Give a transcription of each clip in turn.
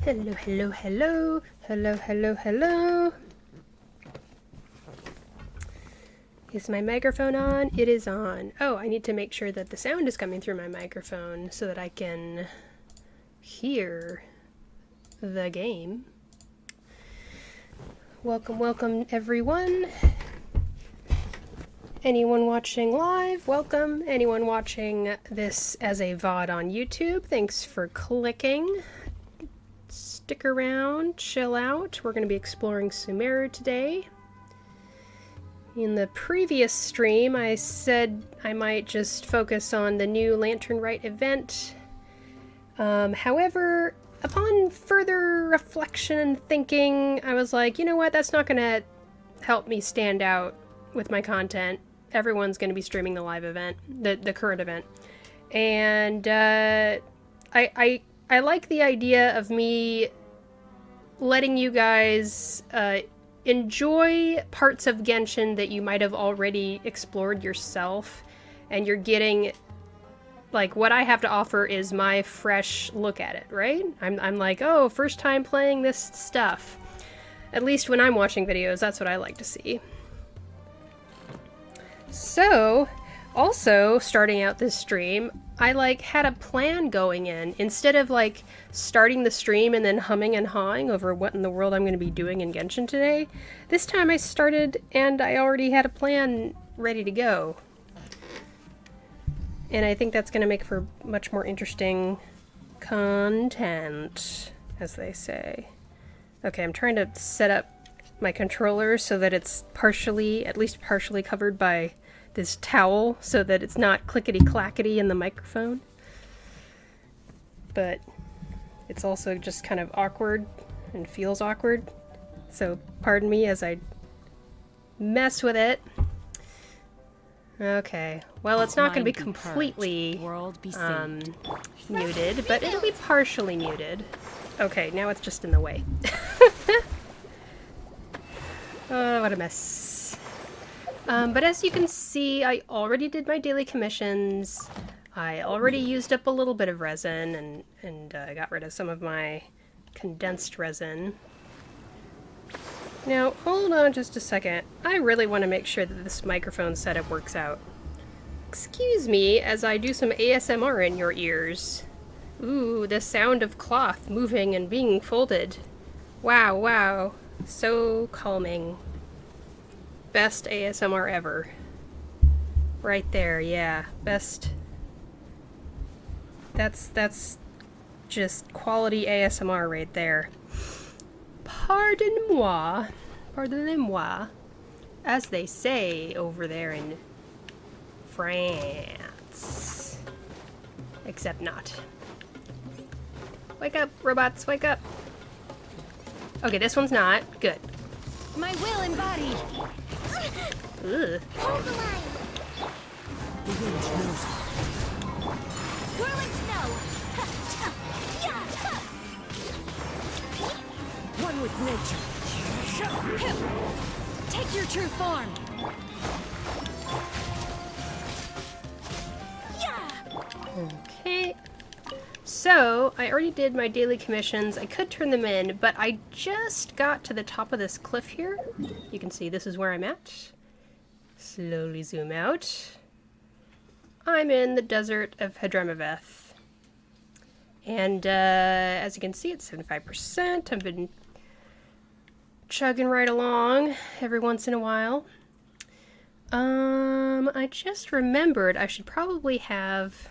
Hello, hello, hello. Hello, hello, hello. Is my microphone on? It is on. Oh, I need to make sure that the sound is coming through my microphone so that I can hear the game. Welcome, welcome everyone. Anyone watching live, welcome. Anyone watching this as a VOD on YouTube, thanks for clicking. Stick around, chill out. We're going to be exploring Sumeru today. In the previous stream, I said I might just focus on the new Lantern Rite event. However, upon further reflection and thinking, I was like, you know what, that's not going to help me stand out with my content. Everyone's going to be streaming the live event, the current event. And I like the idea of me letting you guys enjoy parts of Genshin that you might have already explored yourself, and you're getting, like, what I have to offer is my fresh look at it, right? I'm like, oh, first time playing this stuff. At least when I'm watching videos, that's what I like to see. So, also, starting out this stream, I had a plan going in. Instead of starting the stream and then humming and hawing over what in the world I'm going to be doing in Genshin today, this time I started and I already had a plan ready to go. And I think that's going to make for much more interesting content, as they say. Okay, I'm trying to set up my controller so that it's at least partially covered by this towel so that it's not clickety-clackety in the microphone. But it's also just kind of awkward and feels awkward. So pardon me as I mess with it. Okay, well, it's not going to be completely muted, but it'll be partially muted. Okay, now it's just in the way. Oh, what a mess. But as you can see, I already did my daily commissions. I already used up a little bit of resin and got rid of some of my condensed resin. Now, hold on just a second. I really want to make sure that this microphone setup works out. Excuse me as I do some ASMR in your ears. Ooh, the sound of cloth moving and being folded. Wow, wow. So calming. Best ASMR ever. Right there, yeah. Best. That's just quality ASMR right there. Pardon-moi. Pardonnez-moi. As they say over there in France. Except not. Wake up, robots, wake up. Okay, this one's not. Good. My will embodied. Ugh. Hold the line. The wind knows. Whirling snow. One with nature. Take your true form. Okay. So, I already did my daily commissions. I could turn them in, but I just got to the top of this cliff here. You can see this is where I'm at. Slowly zoom out. I'm in the desert of Hadravameth. And as you can see, it's 75%. I've been chugging right along every once in a while. I just remembered I should probably have...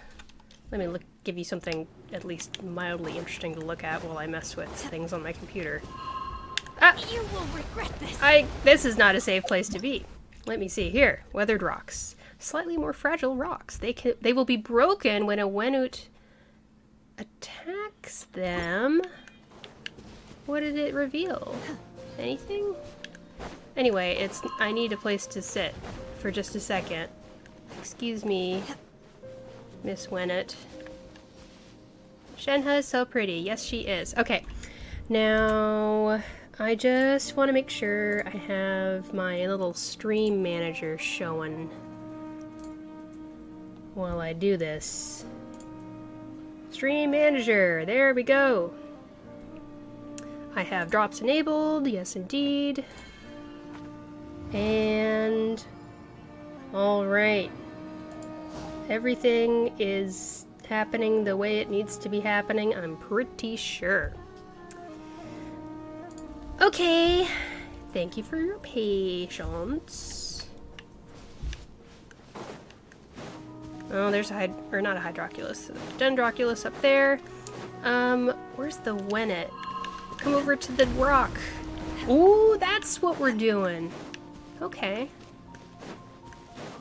Let me give you something at least mildly interesting to look at while I mess with things on my computer. Ah! You will regret this. This is not a safe place to be. Let me see here. Weathered rocks. Slightly more fragile rocks. They will be broken when a Wenut attacks them. What did it reveal? Anything? Anyway, I need a place to sit for just a second. Excuse me, Miss Wenut. Shenhe is so pretty. Yes, she is. Okay. Now, I just want to make sure I have my little stream manager showing while I do this. Stream manager. There we go. I have drops enabled, yes indeed. And alright. Everything is happening the way it needs to be happening, I'm pretty sure. Okay, thank you for your patience. Oh, there's a not a Hydroculus, a Dendroculus up there. Where's the Wennet? Come over to the rock. Ooh, that's what we're doing. Okay.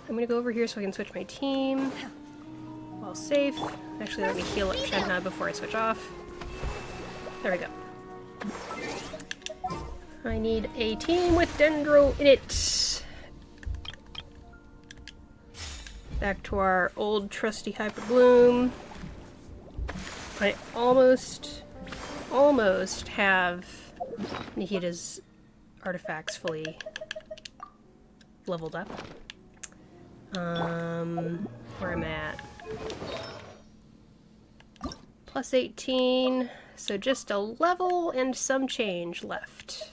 I'm gonna go over here so I can switch my team. While safe. Actually, let me heal up Shenhe before I switch off. There we go. I need a team with Dendro in it. Back to our old trusty Hyper Bloom. I almost have Nahida's artifacts fully leveled up. Where I'm at. Plus 18, so just a level and some change left.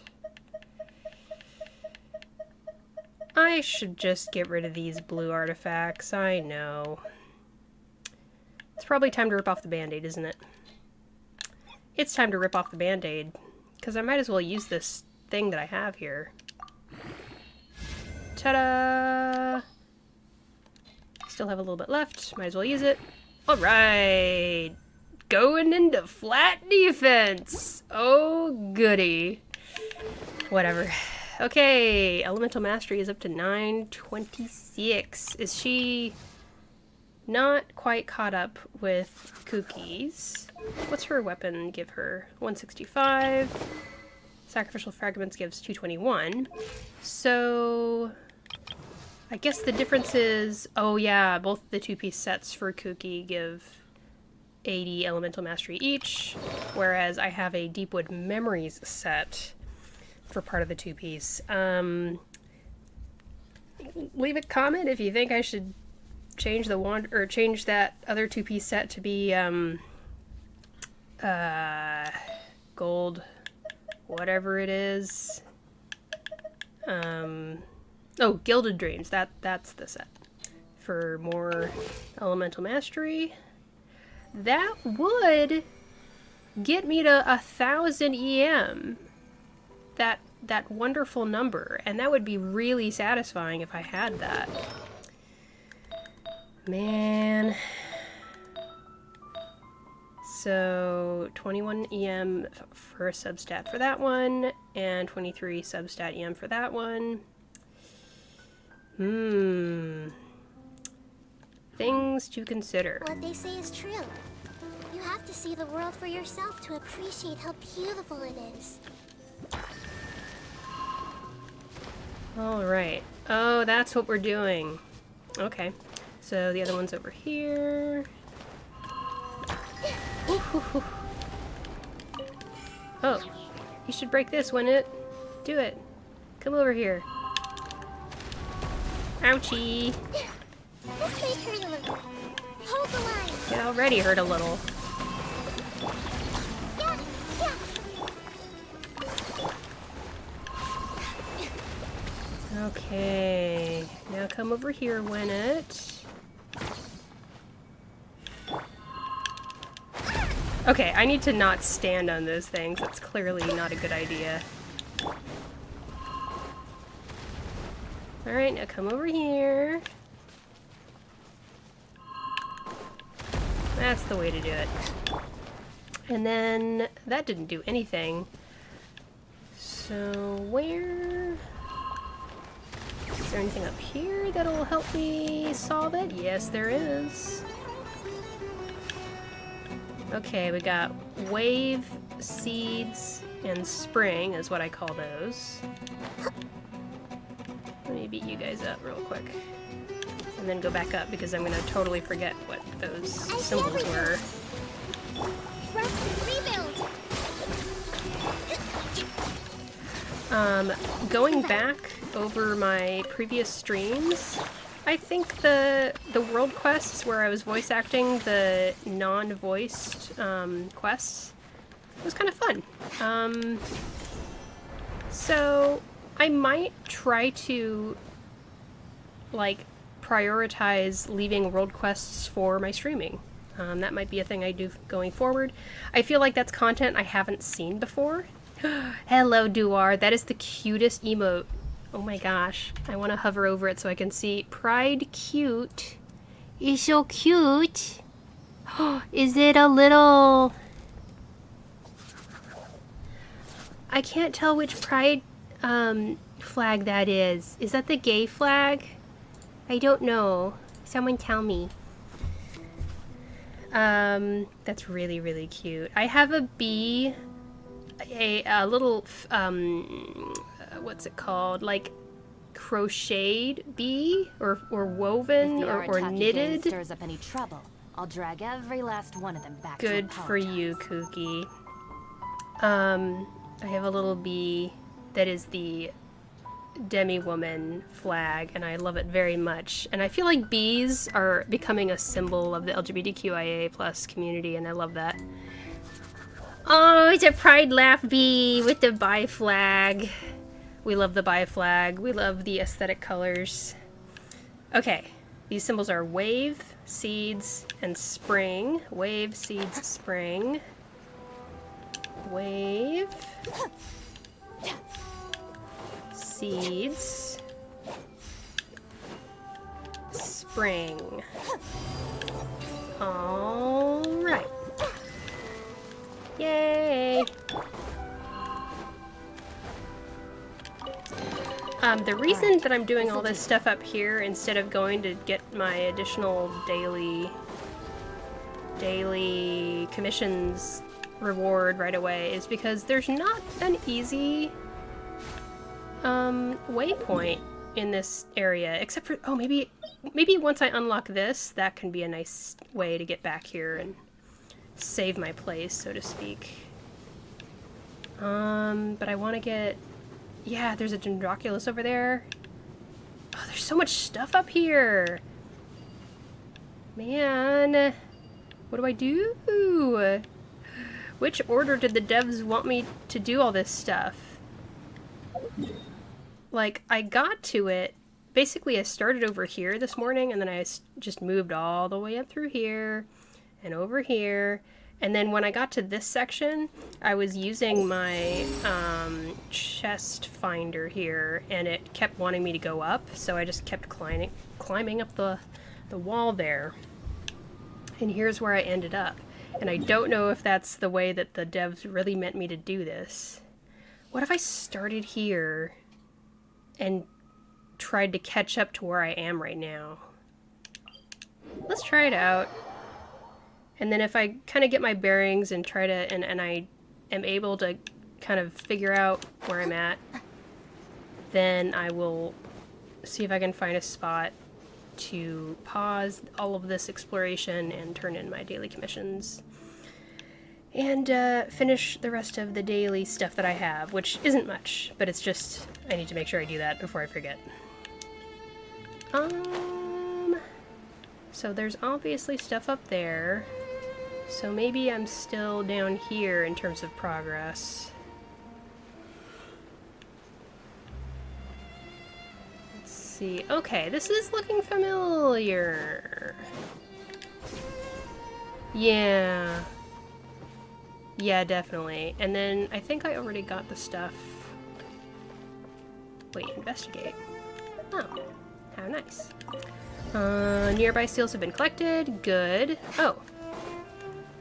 I should just get rid of these blue artifacts, I know. It's probably time to rip off the band-aid, isn't it? It's time to rip off the band-aid, because I might as well use this thing that I have here. Ta-da! Still have a little bit left, might as well use it. Alright! Going into flat defense! Oh, goody. Whatever. Okay, Elemental Mastery is up to 926. Is she not quite caught up with Kuki's? What's her weapon give her? 165. Sacrificial Fragments gives 221. So I guess the difference is, oh yeah, both the two-piece sets for Kuki give 80 Elemental Mastery each, whereas I have a Deepwood Memories set for part of the two-piece. Leave a comment if you think I should change the wand or change that other two-piece set to be gold, whatever it is. Oh, Gilded Dreams. That's the set for more Elemental Mastery. That would get me to 1,000 EM. That wonderful number, and that would be really satisfying if I had that. Man. So 21 EM for a substat for that one, and 23 substat EM for that one. Things to consider. What they say is true. You have to see the world for yourself to appreciate how beautiful it is. Alright. Oh, that's what we're doing. Okay. So the other one's over here. Ooh, hoo, hoo. Oh, you should break this, wouldn't it? Do it. Come over here. Ouchie. This may hurt a little. Hold the line. It already hurt a little. Yeah, yeah. Okay. Now come over here, Winnet. Okay, I need to not stand on those things. That's clearly not a good idea. Alright, now come over here. That's the way to do it. And then that didn't do anything. So where... Is there anything up here that'll help me solve it? Yes, there is. Okay, we got wave, seeds, and spring is what I call those. Let me beat you guys up real quick. And then go back up because I'm gonna totally forget what those symbols were. Going back over my previous streams, I think the world quests where I was voice acting the non-voiced quests it was kind of fun. So I might try to like prioritize leaving world quests for my streaming. That might be a thing I do going forward. I feel like that's content I haven't seen before. Hello, Duar. That is the cutest emote. Oh my gosh. I want to hover over it so I can see. Pride cute. Is so cute. Is it a little... I can't tell which pride flag that is. Is that the gay flag? I don't know. Someone tell me. That's really, really cute. I have a bee, a little, what's it called? Like crocheted bee or woven or knitted. Stirs up any trouble, I'll drag every last one of them back. Good for you, Kuki. I have a little bee that is the demi-woman flag, and I love it very much. And I feel like bees are becoming a symbol of the LGBTQIA+ community, and I love that. Oh, it's a pride laugh bee with the bi flag. We love the bi flag. We love the aesthetic colors. Okay, these symbols are wave, seeds, and spring. Wave, seeds, spring. Wave. Seeds. Spring. All right. Yay! The reason that I'm doing all this stuff up here instead of going to get my additional daily commissions reward right away is because there's not an easy waypoint in this area, except for, oh, maybe once I unlock this, that can be a nice way to get back here and save my place, so to speak. But I want to get, yeah, there's a Dendroculus over there. Oh, there's so much stuff up here. Man, what do I do? Which order did the devs want me to do all this stuff? Like, I got to it, basically I started over here this morning, and then I just moved all the way up through here, and over here, and then when I got to this section, I was using my chest finder here, and it kept wanting me to go up, so I just kept climbing up the wall there. And here's where I ended up. And I don't know if that's the way that the devs really meant me to do this. What if I started here and tried to catch up to where I am right now? Let's try it out. And then if I kind of get my bearings and try to, and I am able to kind of figure out where I'm at, then I will see if I can find a spot to pause all of this exploration and turn in my daily commissions. And finish the rest of the daily stuff that I have, which isn't much, but it's just, I need to make sure I do that before I forget. So there's obviously stuff up there. So maybe I'm still down here in terms of progress. Let's see. Okay, this is looking familiar. Yeah. Yeah, definitely. And then I think I already got the stuff. Wait, investigate. Oh, how nice. Nearby seals have been collected. Good. Oh.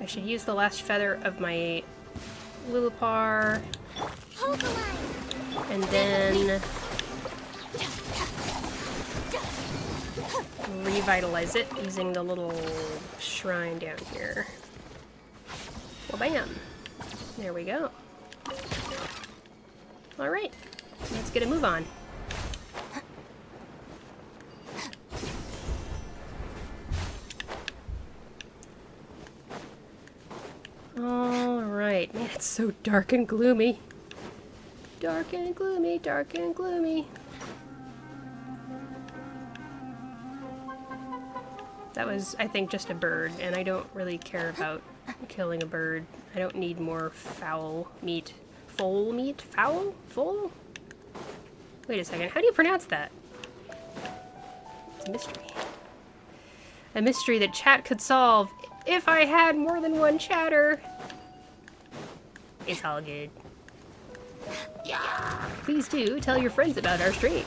I should use the last feather of my Lulupar. And then revitalize it using the little shrine down here. Well, bam. There we go. Alright. Let's get a move on. Alright. Man, it's so dark and gloomy. Dark and gloomy, dark and gloomy. That was, I think, just a bird, and I don't really care about I'm killing a bird. I don't need more fowl meat. Foal meat? Fowl? Foal? Wait a second. How do you pronounce that? It's a mystery. A mystery that chat could solve if I had more than one chatter. It's all good. Please do tell your friends about our stream.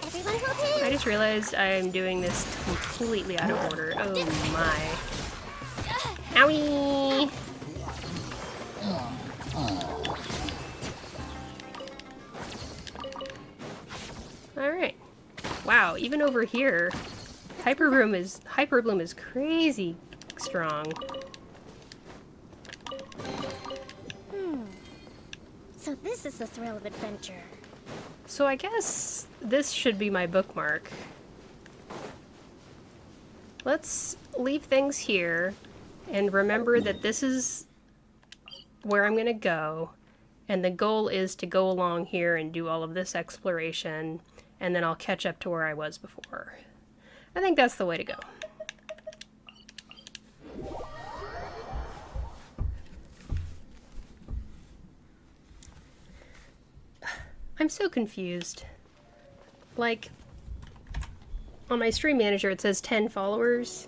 Everyone help him! I just realized I'm doing this completely out of order. Oh my. Owie! Alright. Wow, even over here, Hyperbloom is crazy strong. So this is the thrill of adventure. So I guess this should be my bookmark. Let's leave things here and remember that this is where I'm gonna go, and the goal is to go along here and do all of this exploration, and then I'll catch up to where I was before. I think that's the way to go. I'm so confused. Like, on my stream manager it says 10 followers,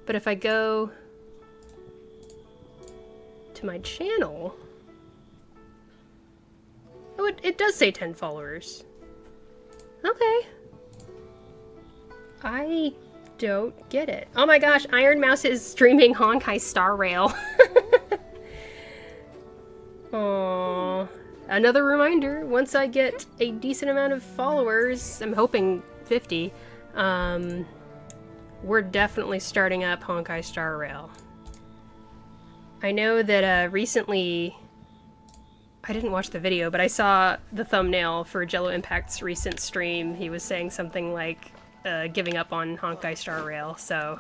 but if I go to my channel, oh, it does say 10 followers. Okay. I don't get it. Oh my gosh, Iron Mouse is streaming Honkai Star Rail. Aww. Another reminder, once I get a decent amount of followers, I'm hoping 50, we're definitely starting up Honkai Star Rail. I know that recently, I didn't watch the video, but I saw the thumbnail for Jello Impact's recent stream. He was saying something like giving up on Honkai Star Rail, so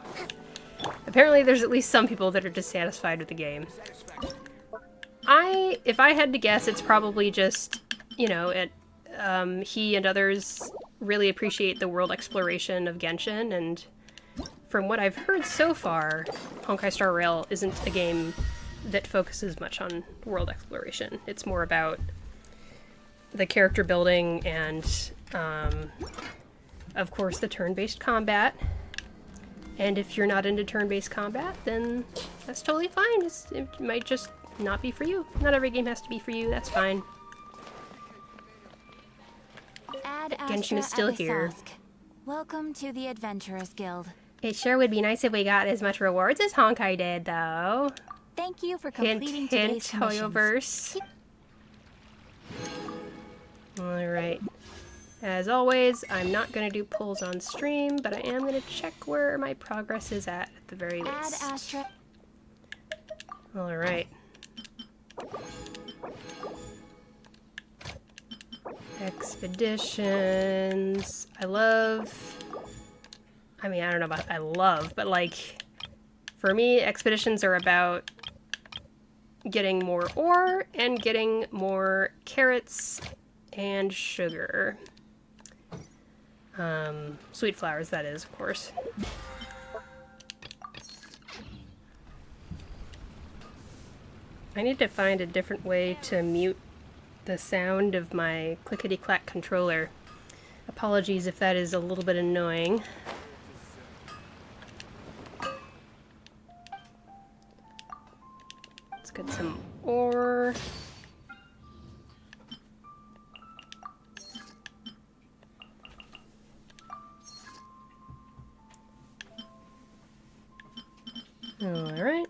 apparently there's at least some people that are dissatisfied with the game. If I had to guess, it's probably just, you know, he and others really appreciate the world exploration of Genshin, and from what I've heard so far, Honkai Star Rail isn't a game that focuses much on world exploration. It's more about the character building and, of course, the turn-based combat. And if you're not into turn-based combat, then that's totally fine. It might just not be for you. Not every game has to be for you, that's fine. Genshin is still here. Welcome to the Adventurers Guild. It sure would be nice if we got as much rewards as Honkai did, though. Thank you for Hint, completing hint, today's commissions. Hoyoverse. Alright. As always, I'm not going to do polls on stream, but I am going to check where my progress is at the very least. Alright. Expeditions. I mean, I don't know about I love, but like, for me, expeditions are about getting more ore and getting more carrots and sugar. Sweet flowers, that is, of course. I need to find a different way to mute the sound of my clickety-clack controller. Apologies if that is a little bit annoying. Let's get some ore. Alright.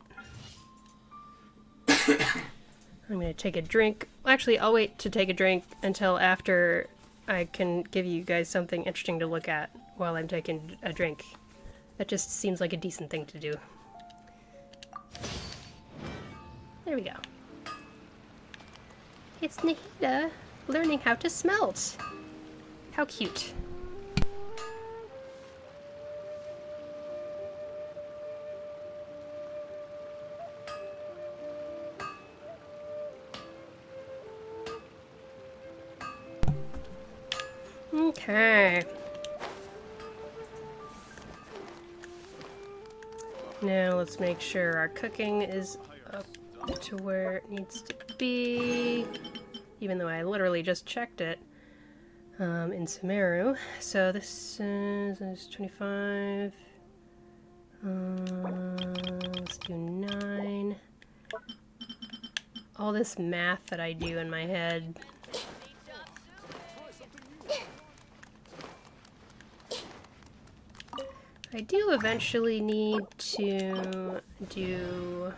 I'm gonna take a drink. Actually, I'll wait to take a drink until after I can give you guys something interesting to look at while I'm taking a drink. That just seems like a decent thing to do. There we go. It's Nahida learning how to smelt. How cute. Okay. Now let's make sure our cooking is up to where it needs to be, even though I literally just checked it in Sumeru. So this is 25. Let's do 9. All this math that I do in my head. I do eventually need to do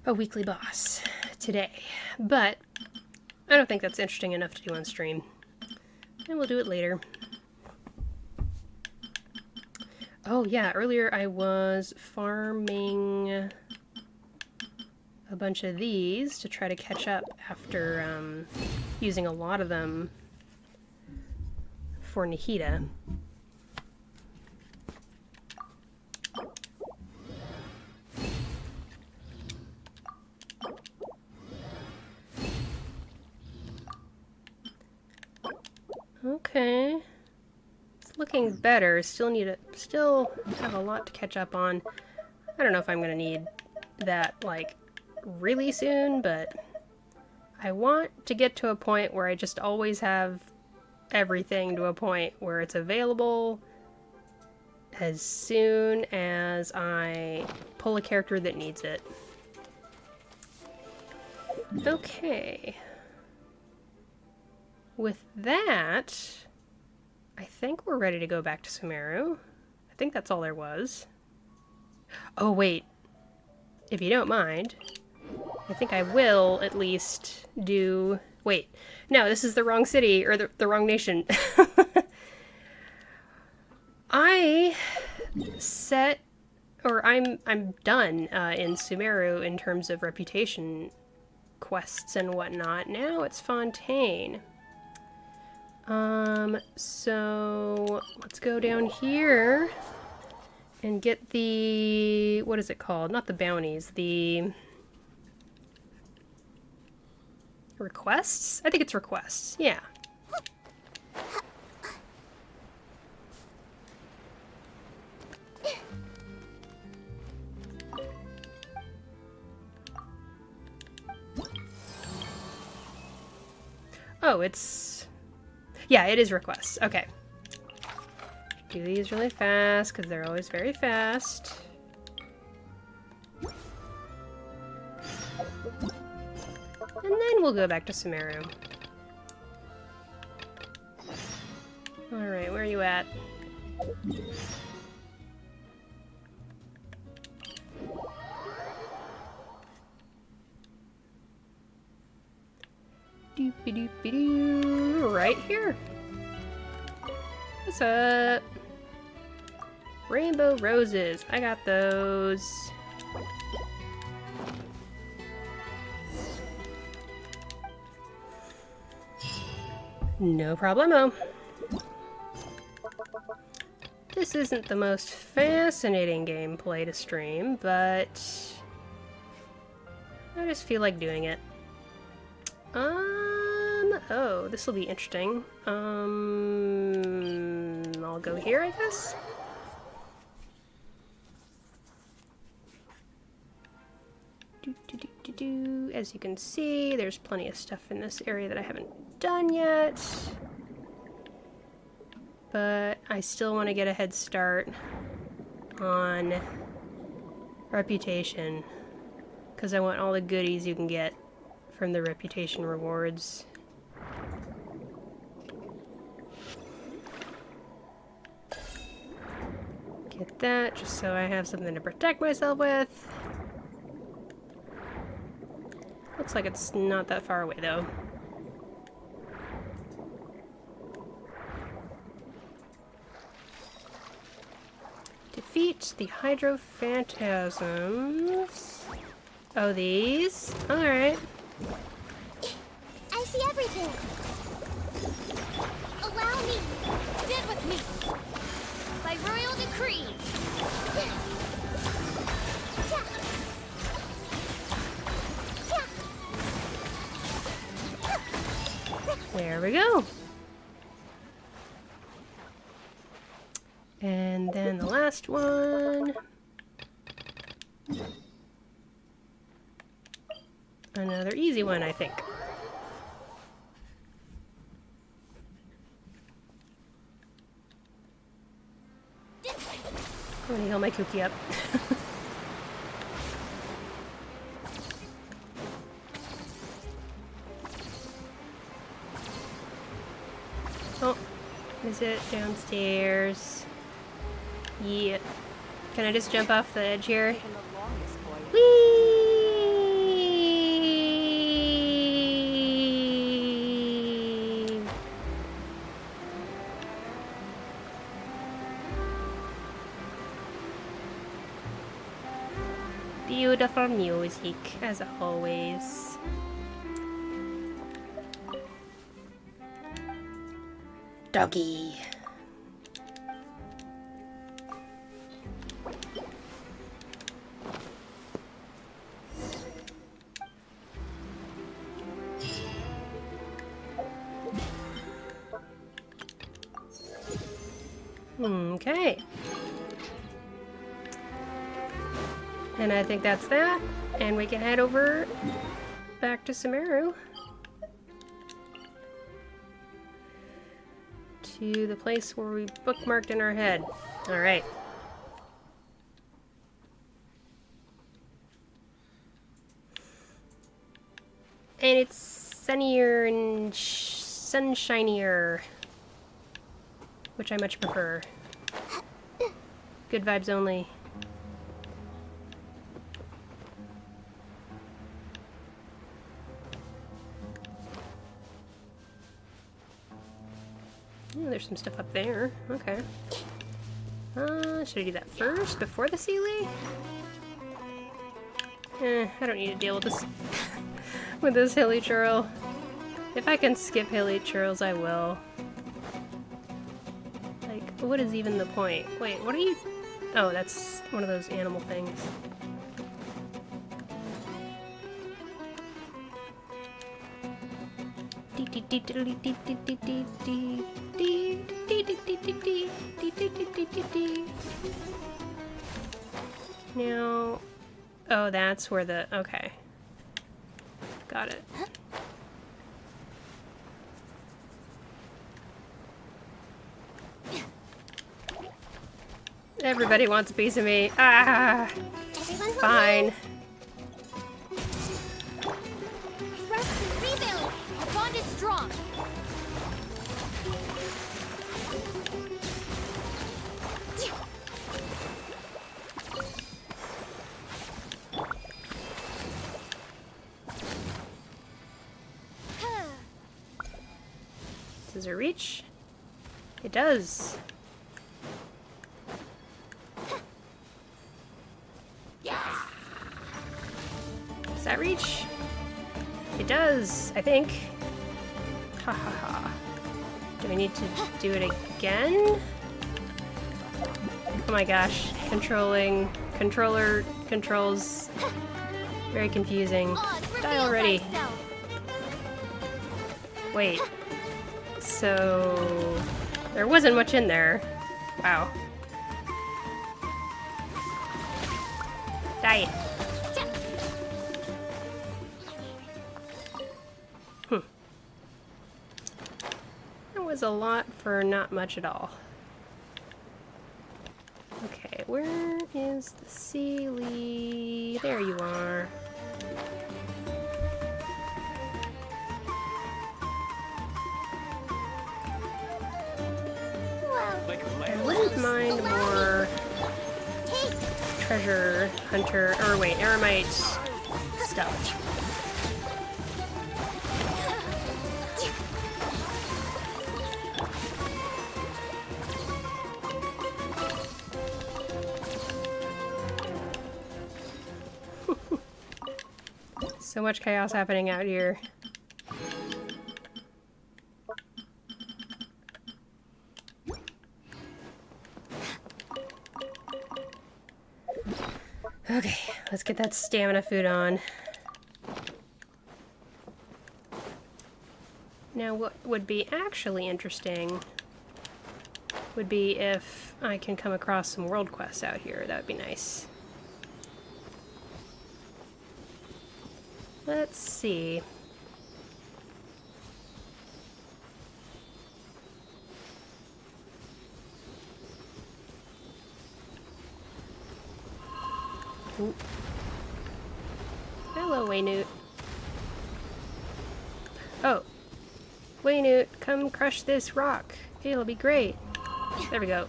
a weekly boss today, but I don't think that's interesting enough to do on stream, and we'll do it later. Oh yeah, earlier I was farming a bunch of these to try to catch up after using a lot of them for Nahida. Okay, it's looking better. Still have a lot to catch up on. I don't know if I'm gonna need that like really soon, but I want to get to a point where I just always have everything to a point where it's available as soon as I pull a character that needs it. Okay. With that, I think we're ready to go back to Sumeru. I think that's all there was. Oh wait, if you don't mind, I think I will at least do... Wait, no, this is the wrong city, or the wrong nation. I'm done in Sumeru in terms of reputation quests and whatnot. Now it's Fontaine. So let's go down here and get the, what is it called? Not the bounties, the requests? I think it's requests, yeah. Oh, it's... Yeah, it is requests. Okay. Do these really fast, because they're always very fast. And then we'll go back to Sumeru. Alright, where are you at? Doopy-doopy-doo. Right here. What's up? Rainbow roses. I got those. No problemo. This isn't the most fascinating gameplay to stream, but I just feel like doing it. Oh, this will be interesting. I'll go here, I guess? As you can see, there's plenty of stuff in this area that I haven't done yet. But I still want to get a head start on reputation, because I want all the goodies you can get from the reputation rewards. Get that, just so I have something to protect myself with. Looks like it's not that far away, though. Defeat the Hydrophantasms. Oh, these? Alright. I see everything. Allow me. Stand with me. By royal decree. There we go. And then the last one. Another easy one, I think. I'm gonna heal my Kuki up. Oh, is it downstairs? Yeah. Can I just jump off the edge here? Whee! Beautiful music, as always. Doggy. Okay. And I think that's that. And we can head over back to Sumeru. To the place where we bookmarked in our head. Alright. And it's sunnier and sunshinier. Which I much prefer. Good vibes only. Oh, there's some stuff up there. Okay. Should I do that first, before the Sealy? I don't need to deal with this with this hilly churl. If I can skip hilly churls, I will. Like, what is even the point? Wait, what are you... Oh, that's one of those animal things. Now... Oh, that's where the... Okay. Got it. Everybody wants a piece of me. Ah! Fine. Rest and rebuild. Our bond is strong. Does it reach? It does. Does that reach? It does, I think. Ha ha ha. Do I need to do it again? Oh my gosh. Controller controls. Very confusing. Die already. Wait. So... There wasn't much in there. Wow. Die. That was a lot for not much at all. Okay, where is the Sealy? There you are. I wouldn't mind more treasure hunter, or wait, eremite stuff. So much chaos happening out here. Okay, let's get that stamina food on. Now what would be actually interesting would be if I can come across some world quests out here. That would be nice. Let's see. Ooh. Hello, Waynute. Oh. Waynute, come crush this rock. It'll be great. There we go.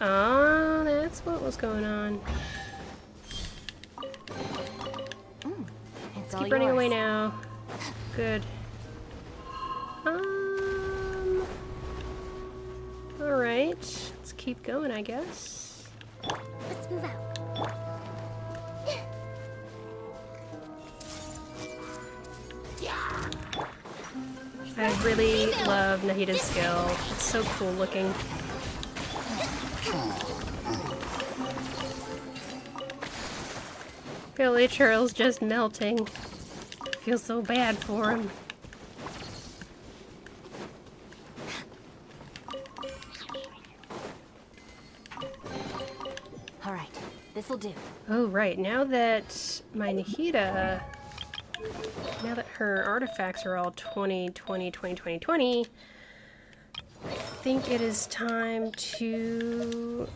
Oh, that's what was going on. It's Let's all keep running yours. away now. Good. Alright. Let's keep going, I guess. Let's move out. I really love Nahida's skill. It's so cool looking. Billy Churl's just melting. Feel so bad for him. All right, this'll do. Oh, right. Now that my Nahida... Now that her artifacts are all 20, 20, 20, 20, 20, I think it is time to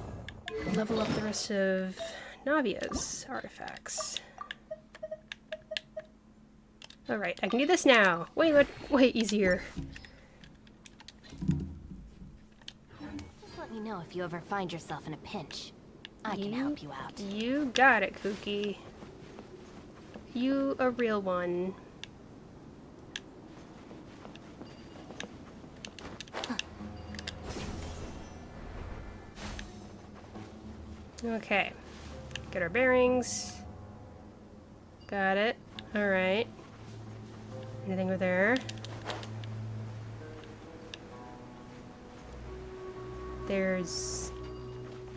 level up the rest of Navia's artifacts. Alright, I can do this now. Way easier. Just let me know if you ever find yourself in a pinch. I can help you out. You got it, Kuki. You a real one. Okay. Get our bearings. Got it. Alright. Anything over there? There's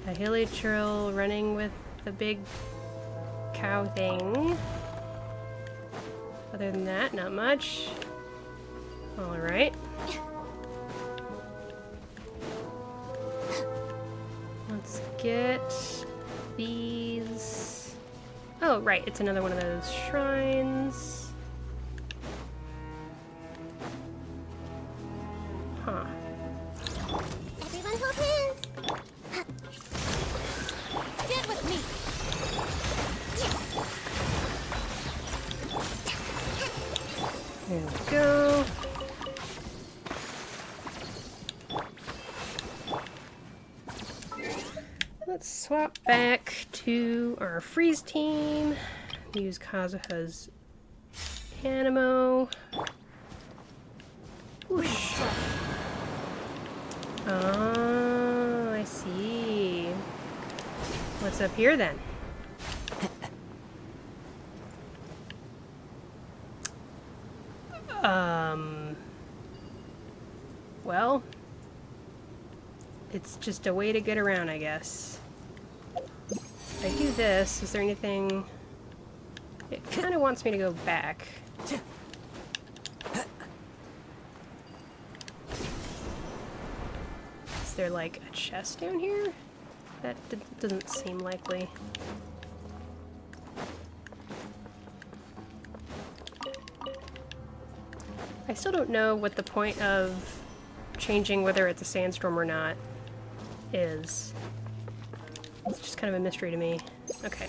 a hilly churl running with the big cow thing. Other than that, not much. Alright. Let's get these. Oh, right, it's another one of those shrines. Huh. Everyone hold hands. Stand with me. There we go. Let's swap back to our freeze team. Use Kazuha's Animo. Whoosh. Oh, I see. What's up here then? Well, it's just a way to get around, I guess. If I do this, is there anything... It kind of wants me to go back. Is there, like, a chest down here? That doesn't seem likely. I still don't know what the point of changing whether it's a sandstorm or not is. It's just kind of a mystery to me. Okay.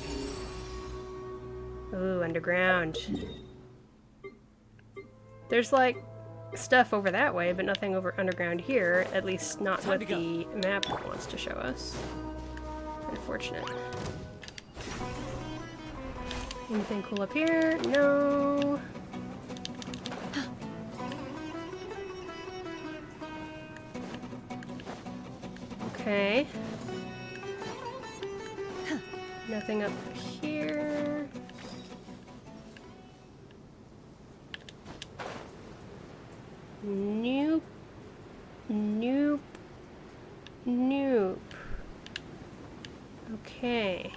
Ooh, underground. There's like stuff over that way, but nothing over underground here. At least not what the map wants to show us. Unfortunate. Anything cool up here? No. Okay. Nothing up here. Nope. Nope. Nope. Okay.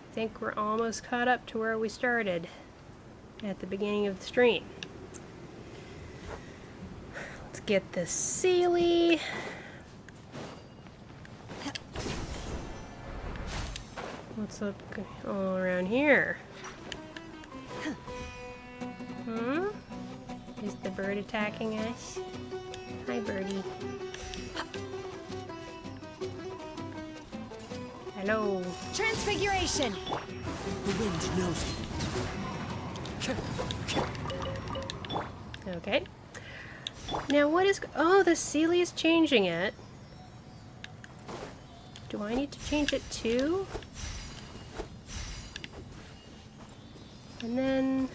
I think we're almost caught up to where we started at the beginning of the stream. Let's get the Sealy. What's up all around here? Hmm? Is the bird attacking us? Hi, birdie. Hello. Transfiguration! The wind knows it. Okay. Now what is... Oh, the Sealy is changing it. Do I need to change it too? And then...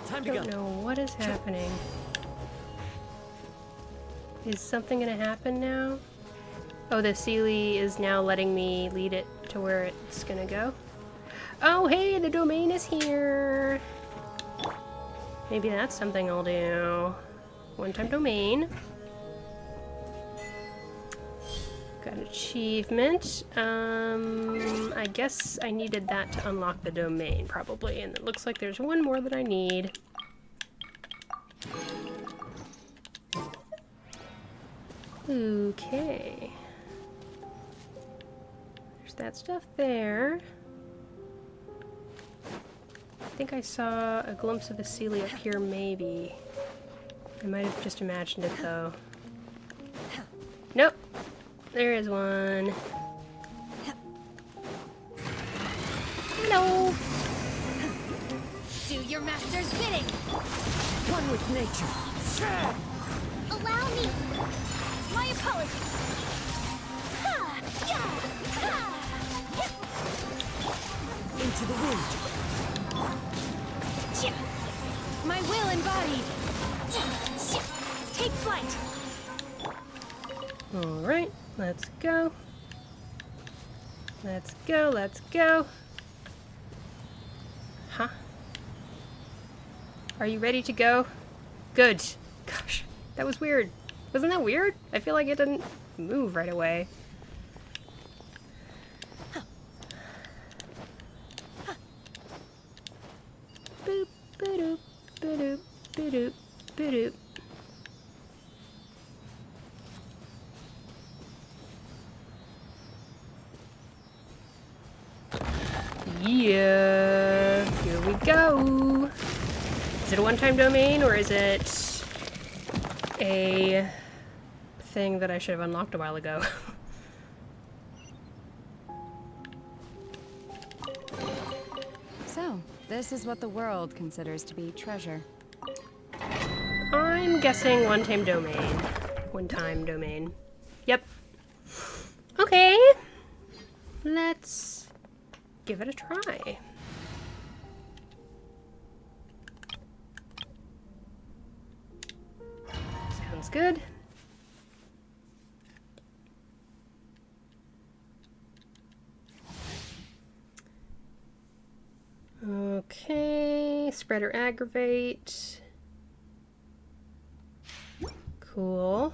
Time to I go. don't know what is happening. Is something gonna happen now? Oh, the Sealy is now letting me lead it to where it's gonna go. Oh, hey, the domain is here! Maybe that's something I'll do. One-time domain. Got an achievement. I guess I needed that to unlock the domain, probably. And it looks like there's one more that I need. Okay. There's that stuff there. I think I saw a glimpse of a Sealy up here, maybe. I might have just imagined it, though. Nope. There is one. Hello. Do your master's bidding! One with nature. Allow me. My apologies! Into the wind. My will embodied! Take flight! Alright, let's go. Let's go, let's go. Huh? Are you ready to go? Good. Gosh, that was weird. Wasn't that weird? I feel like it didn't move right away. Boop, ba-doop, ba-doop, ba-doop, ba-doop. Yeah, here we go. Is it a one-time domain or is it a thing that I should have unlocked a while ago? So, this is what the world considers to be treasure. I'm guessing one-time domain. One-time domain. Yep. Okay. Let's give it a try. Sounds good. Okay, spread or aggravate. Cool.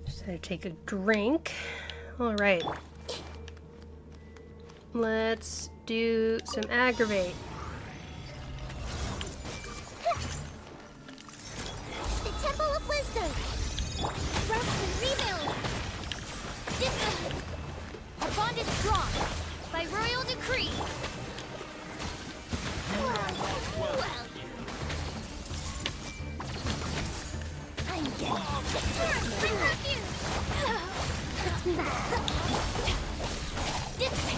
Just had to take a drink. All right. Let's do some aggravate. The Temple of Wisdom. Rest and rebuild. Our bond is strong, by royal decree. I'm getting sick. This way.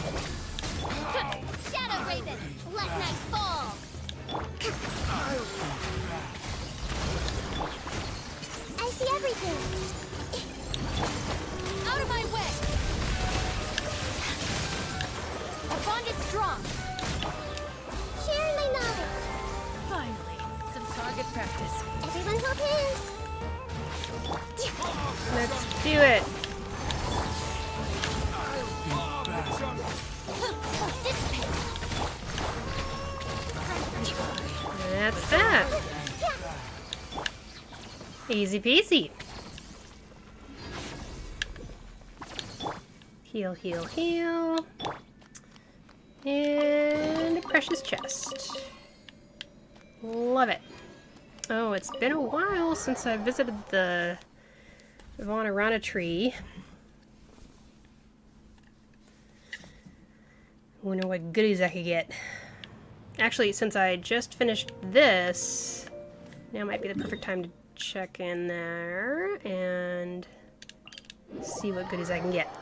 Shadow Raven, let night fall. I see everything. Out of my way. Our bond is strong. Share my knowledge. Finally, some target practice. Everyone hold hands. Let's do it. That's that. Easy peasy. Heal, heal, heal. And a precious chest. Love it. Oh, it's been a while since I visited the Vanarana tree. Wonder what goodies I could get. Actually, since I just finished this, now might be the perfect time to check in there and see what goodies I can get.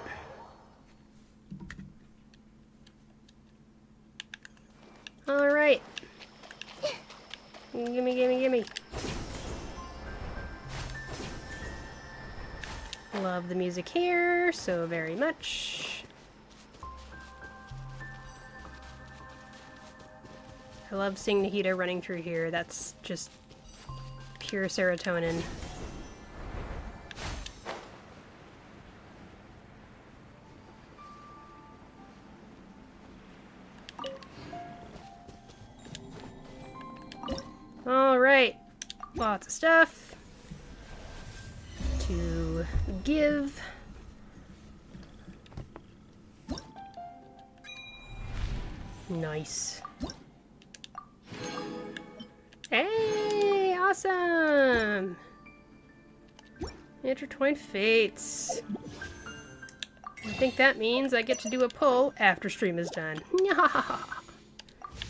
Alright. Gimme, gimme, gimme. Love the music here so very much. I love seeing Nahida running through here. That's just pure serotonin. Alright, lots of stuff to give. Nice. Hey, awesome! Intertwined Fates. I think that means I get to do a pull after stream is done.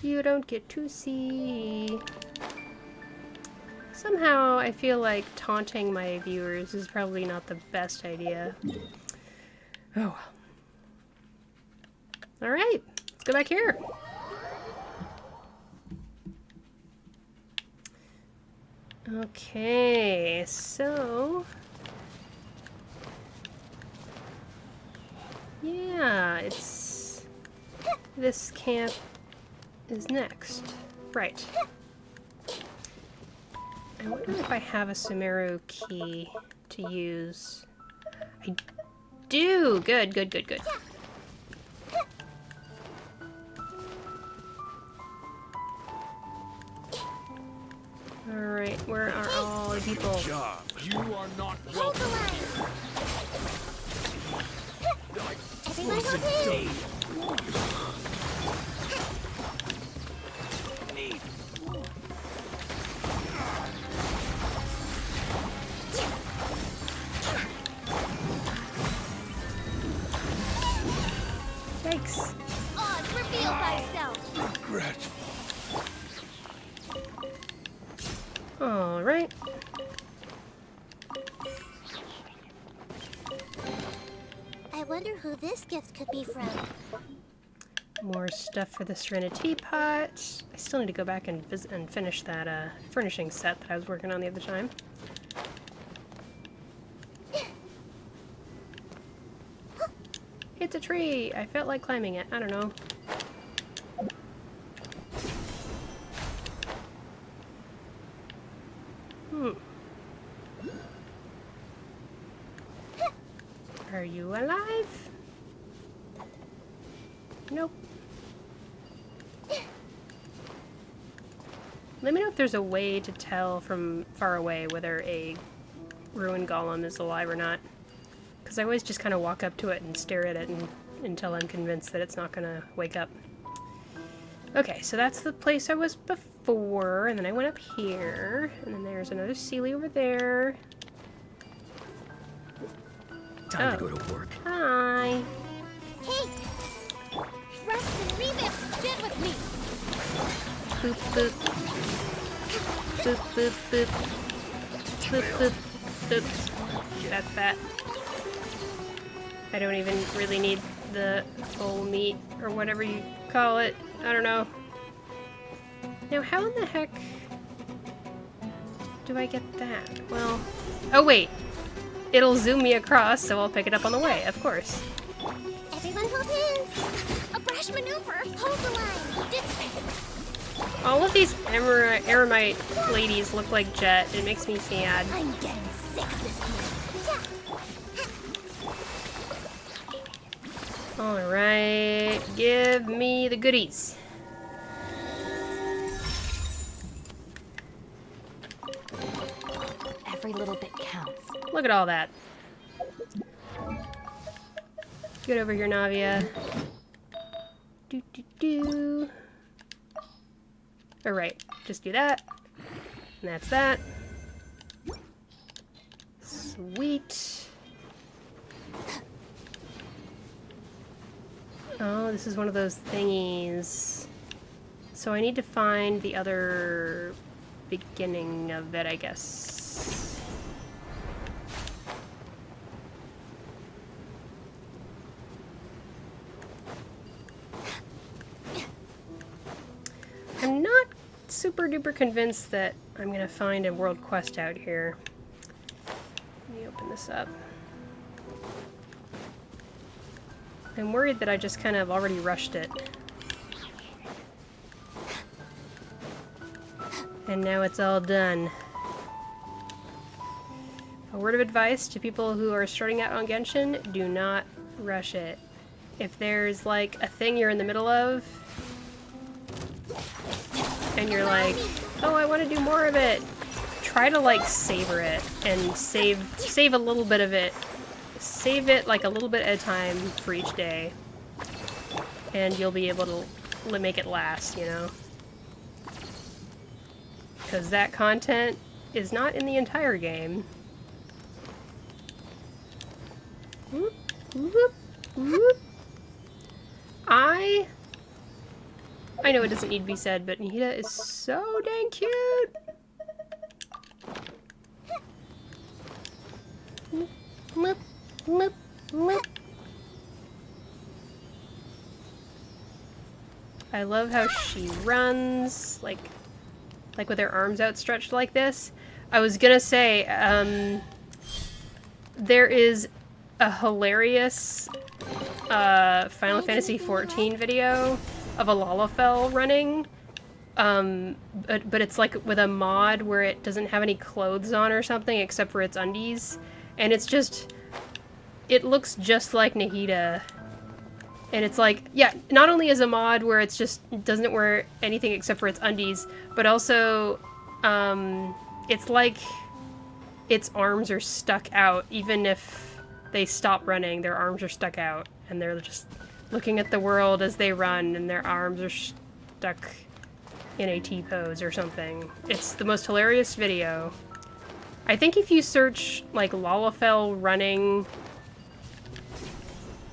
You don't get to see. Somehow I feel like taunting my viewers is probably not the best idea. Oh well. Alright, let's go back here. Okay, so yeah, it's this camp is next. Right. I wonder if I have a Sumeru key to use. I do! Good, good, good, good. Alright, where are all the people? Job. You are not Hold the line. Everyone hold hands. Yikes. Odds reveal thyself. regretful. Alright. I wonder who this gift could be from. More stuff for the Serena teapot. I still need to go back and visit and finish that furnishing set that I was working on the other time. It's a tree! I felt like climbing it. I don't know. Are you alive? Nope. Let me know if there's a way to tell from far away whether a ruined golem is alive or not. Because I always just kind of walk up to it and stare at it until I'm convinced that it's not going to wake up. Okay, so that's the place I was before, and then I went up here, and then there's another Sealy over there. Time to go to work. Hey! Hi! Rest and remix! Get with me! Boop, boop. Boop, boop, boop. Boop, boop, boop. That's that. I don't even really need the whole meat, or whatever you call it. I don't know. Now, how in the heck do I get that? Well, oh wait. It'll zoom me across, so I'll pick it up on the way, of course. Everyone hold hands! A brash maneuver! Hold the line! Dissipate! All of these Eremite ladies look like Jet. It makes me sad. I'm getting sick of this game. Alright, give me the goodies. Every little bit counts. Look at all that. Get over here, Navia. Do do do. Alright, just do that. And that's that. Sweet. Oh, this is one of those thingies. So I need to find the other beginning of it, I guess. I'm not super duper convinced that I'm gonna find a world quest out here. Let me open this up. I'm worried that I just kind of already rushed it. And now it's all done. A word of advice to people who are starting out on Genshin, do not rush it. If there's like a thing you're in the middle of, and you're like, oh, I want to do more of it, try to like savor it and save a little bit of it. Save it like a little bit at a time for each day. And you'll be able to make it last, you know? Because that content is not in the entire game. Whoop, whoop, whoop. I know it doesn't need to be said, but Nahida is so dang cute! Whoop, whoop, whoop. I love how she runs, like with her arms outstretched like this. I was gonna say, there is a hilarious Final Fantasy XIV video of a Lalafell running, but it's like with a mod where it doesn't have any clothes on or something except for its undies, and it's just, it looks just like Nahida. And it's like, yeah, not only is a mod where it's just, it doesn't wear anything except for its undies, but also, it's like its arms are stuck out. Even if they stop running, their arms are stuck out. And they're just looking at the world as they run, and their arms are stuck in a T-pose or something. It's the most hilarious video. I think if you search, like, Lalafell running,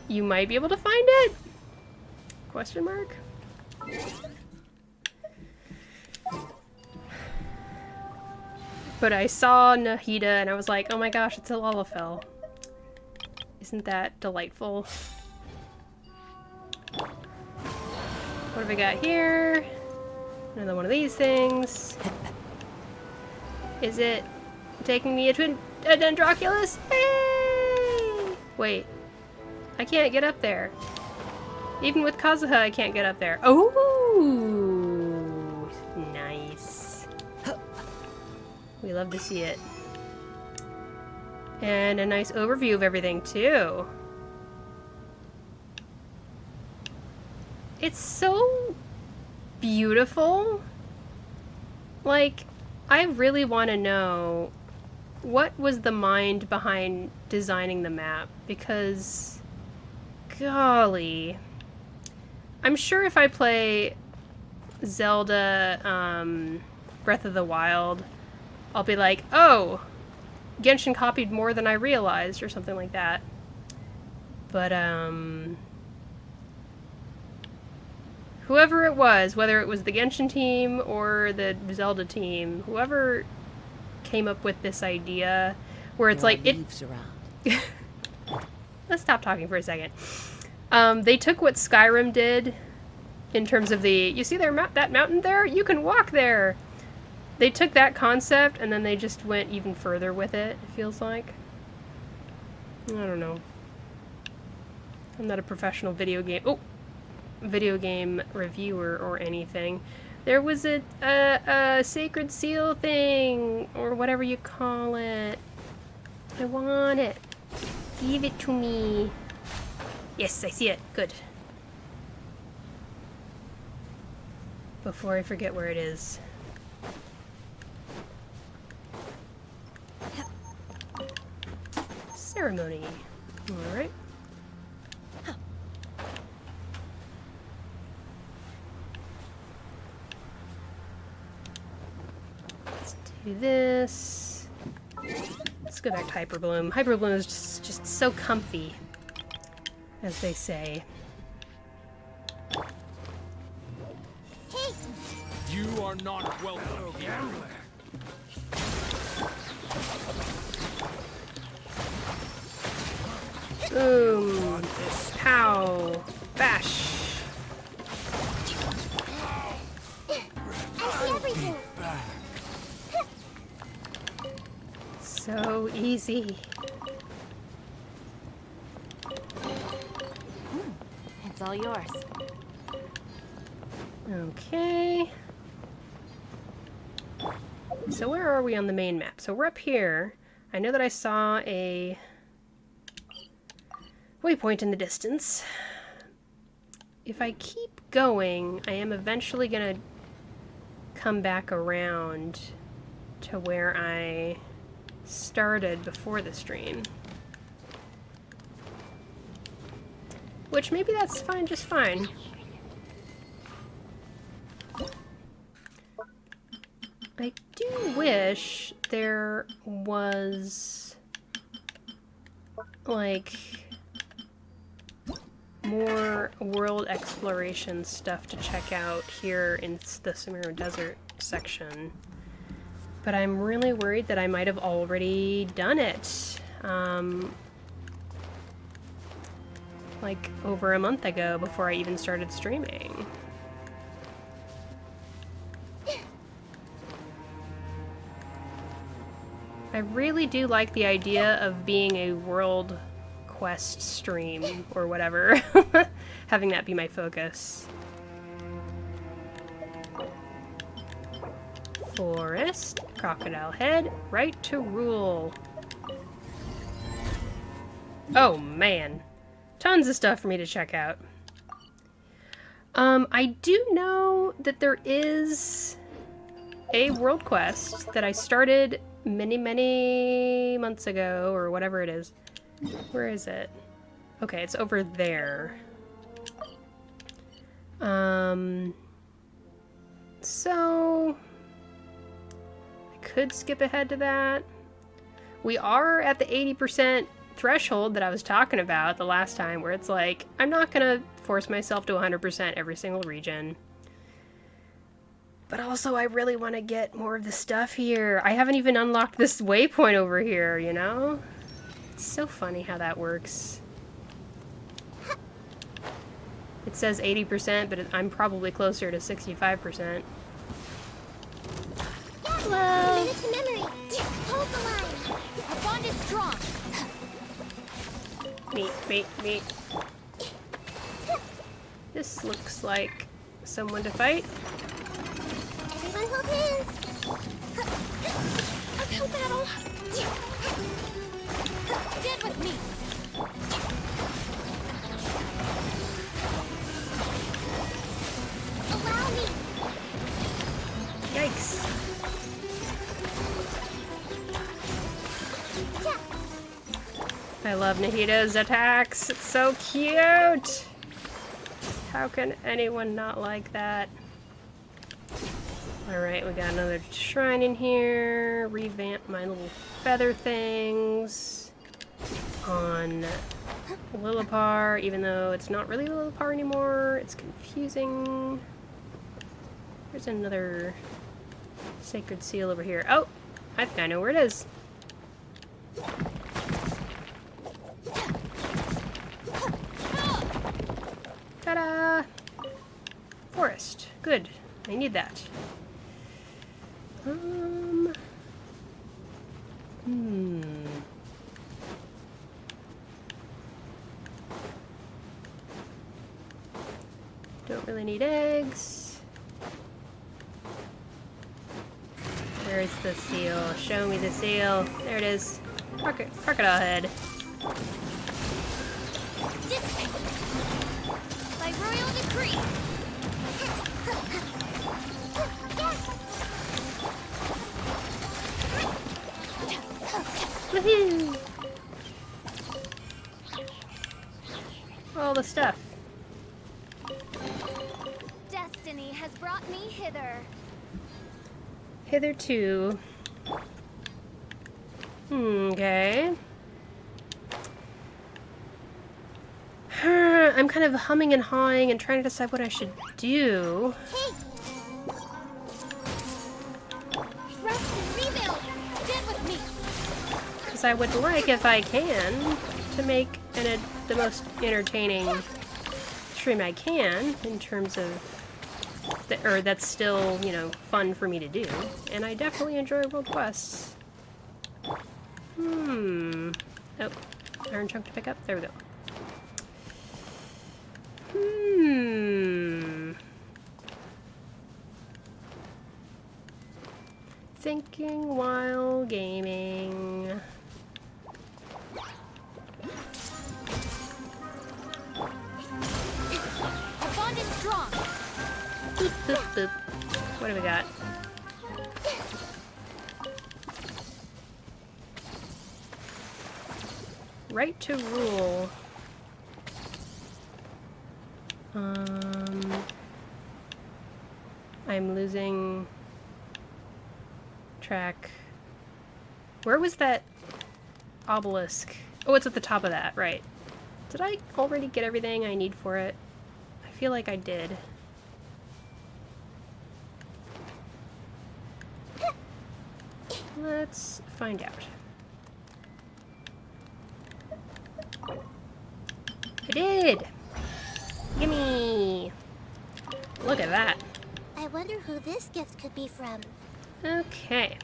you might be able to find it? Question mark? But I saw Nahida and I was like, oh my gosh, it's a Lalafell. Isn't that delightful? What have we got here? Another one of these things. Is it taking me to a Dendroculus? Hey! Wait. I can't get up there. Even with Kazuha, I can't get up there. Oh, nice. We love to see it. And a nice overview of everything, too. It's so beautiful. Like, I really want to know what was the mind behind designing the map, because golly. I'm sure if I play Zelda, Breath of the Wild, I'll be like, oh, Genshin copied more than I realized, or something like that. But, whoever it was, whether it was the Genshin team or the Zelda team, whoever came up with this idea, where it's like, Let's stop talking for a second. They took what Skyrim did in terms of the, you see that mountain there? You can walk there! They took that concept and then they just went even further with it, it feels like. I don't know. I'm not a professional video game reviewer or anything. There was a sacred seal thing, or whatever you call it. I want it. Give it to me. Yes, I see it. Good. Before I forget where it is. Ceremony. Alright. Do this. Let's go back to Hyperbloom. Hyperbloom is just so comfy, as they say. Hey, You are not welcome here. Boom. Pow. Bash. I see everything. So easy. It's all yours. Okay. So where are we on the main map? So we're up here. I know that I saw a waypoint in the distance. If I keep going, I am eventually gonna come back around to where I started before the stream. Which maybe that's fine, just fine. I do wish there was like more world exploration stuff to check out here in the Sumeru Desert section. But I'm really worried that I might have already done it. Like over a month ago before I even started streaming. I really do like the idea of being a world quest stream or whatever. Having that be my focus. Forest, crocodile head, right to rule. Oh man. Tons of stuff for me to check out. I do know that there is a world quest that I started many months ago, or whatever it is. Where is it? Okay, it's over there. So I could skip ahead to that. We are at the 80% threshold that I was talking about the last time, where it's like, I'm not gonna force myself to 100% every single region. But also, I really want to get more of the stuff here. I haven't even unlocked this waypoint over here, you know? It's so funny how that works. It says 80%, but I'm probably closer to 65%. Hello! Commit to memory. Hold the line. Our bond is strong. Meet. This looks like someone to fight. Everyone hold hands. Uphill battle. Stand with me. Allow me. Yikes. I love Nahida's attacks. It's so cute. How can anyone not like that? Alright, we got another shrine in here. Revamp my little feather things on Lillipar, even though it's not really Lillipar anymore. It's confusing. There's another sacred seal over here. Oh! I think I know where it is. Ta-da! Forest. Good. I need that. Don't really need eggs. Where's the seal? Show me the seal. There it is. Crocodile head. Dissipate. By royal decree. Woohoo! All the stuff. Destiny has brought me hither. Hitherto, Okay. I'm kind of humming and hawing and trying to decide what I should do. Hey! Rest and rebuild! Get with me! Because I would like, if I can, to make the most entertaining stream I can in terms of, that's still, you know, fun for me to do. And I definitely enjoy world quests. Oh, iron chunk to pick up. There we go. Thinking while gaming. Our bond is strong! Boop, boop, boop. What do we got? Right to rule. I'm losing track. Where was that obelisk? Oh, it's at the top of that, right. Did I already get everything I need for it? I feel like I did. Let's find out. I did! Gimme! Look at that. I wonder who this gift could be from. Okay.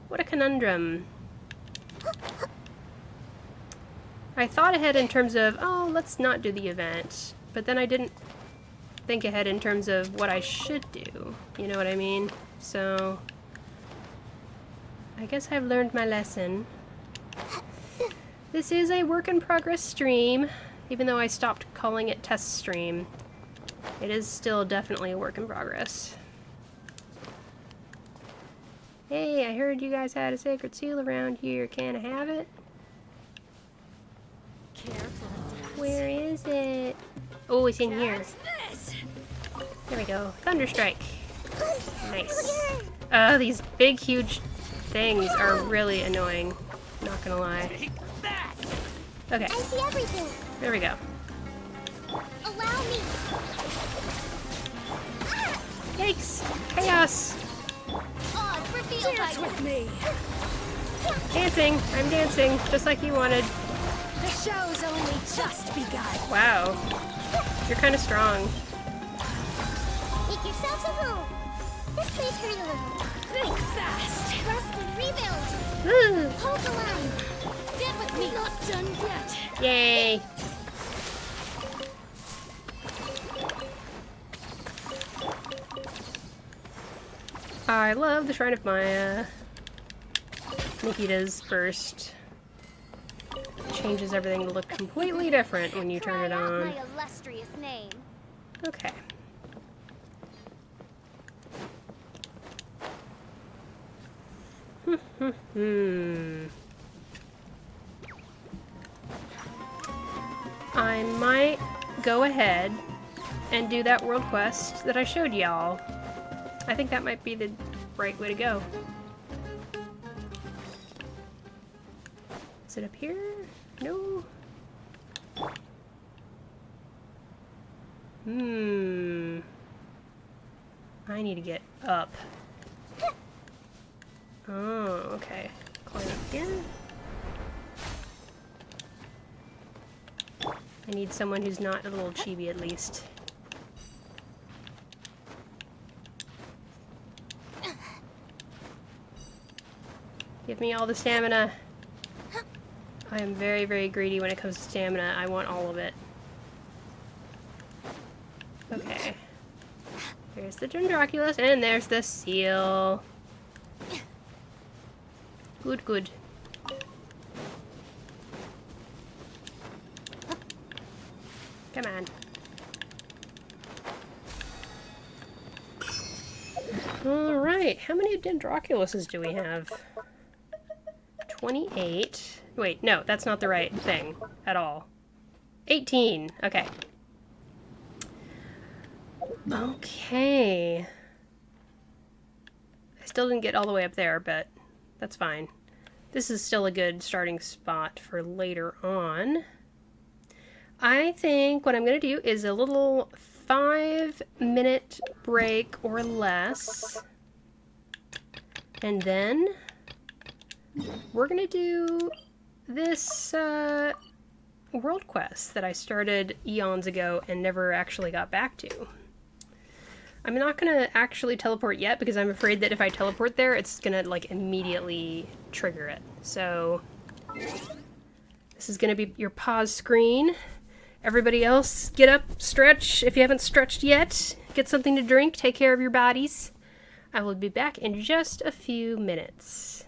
What a conundrum. I thought ahead in terms of, oh, let's not do the event. But then I didn't think ahead in terms of what I should do. You know what I mean? So I guess I've learned my lesson. This is a work in progress stream, even though I stopped calling it test stream. It is still definitely a work in progress. Hey, I heard you guys had a sacred seal around here. Can I have it? Careful. Where is it? Oh, it's in here. There we go. Thunderstrike. Nice. These big, huge things are really annoying. Not gonna lie. Okay. I see everything! There we go. Allow me! Yikes! Chaos! Oh, it's revealed Dance with me. Dancing! I'm dancing, just like you wanted. The show's only just begun. Wow. You're kind of strong. Make yourselves a room! This may hurt a little. Think fast. Rest and rebuild! Woo! Hold the line! Get with me! Not done yet. Yay! I love the Shrine of Maya. Nahida's burst changes everything to look completely different when you turn it Cry out on. my illustrious name. Okay. I might go ahead and do that world quest that I showed y'all. I think that might be the right way to go. Is it up here? No. I need to get up. Oh, okay. Climb up here. I need someone who's not a little chibi at least. Give me all the stamina. I am very, very greedy when it comes to stamina. I want all of it. Okay. There's the Gendraculus, and there's the seal. Good, good. Come on. Alright, how many Dendroculuses do we have? 28. Wait, no, that's not the right thing at all. 18. Okay. Okay. Still didn't get all the way up there, but that's fine. This is still a good starting spot for later on. I think what I'm going to do is a little 5-minute break or less. And then we're going to do this world quest that I started eons ago and never actually got back to. I'm not going to actually teleport yet because I'm afraid that if I teleport there, it's going to like immediately trigger it. So this is going to be your pause screen. Everybody else, get up, stretch. If you haven't stretched yet, get something to drink, take care of your bodies. I will be back in just a few minutes.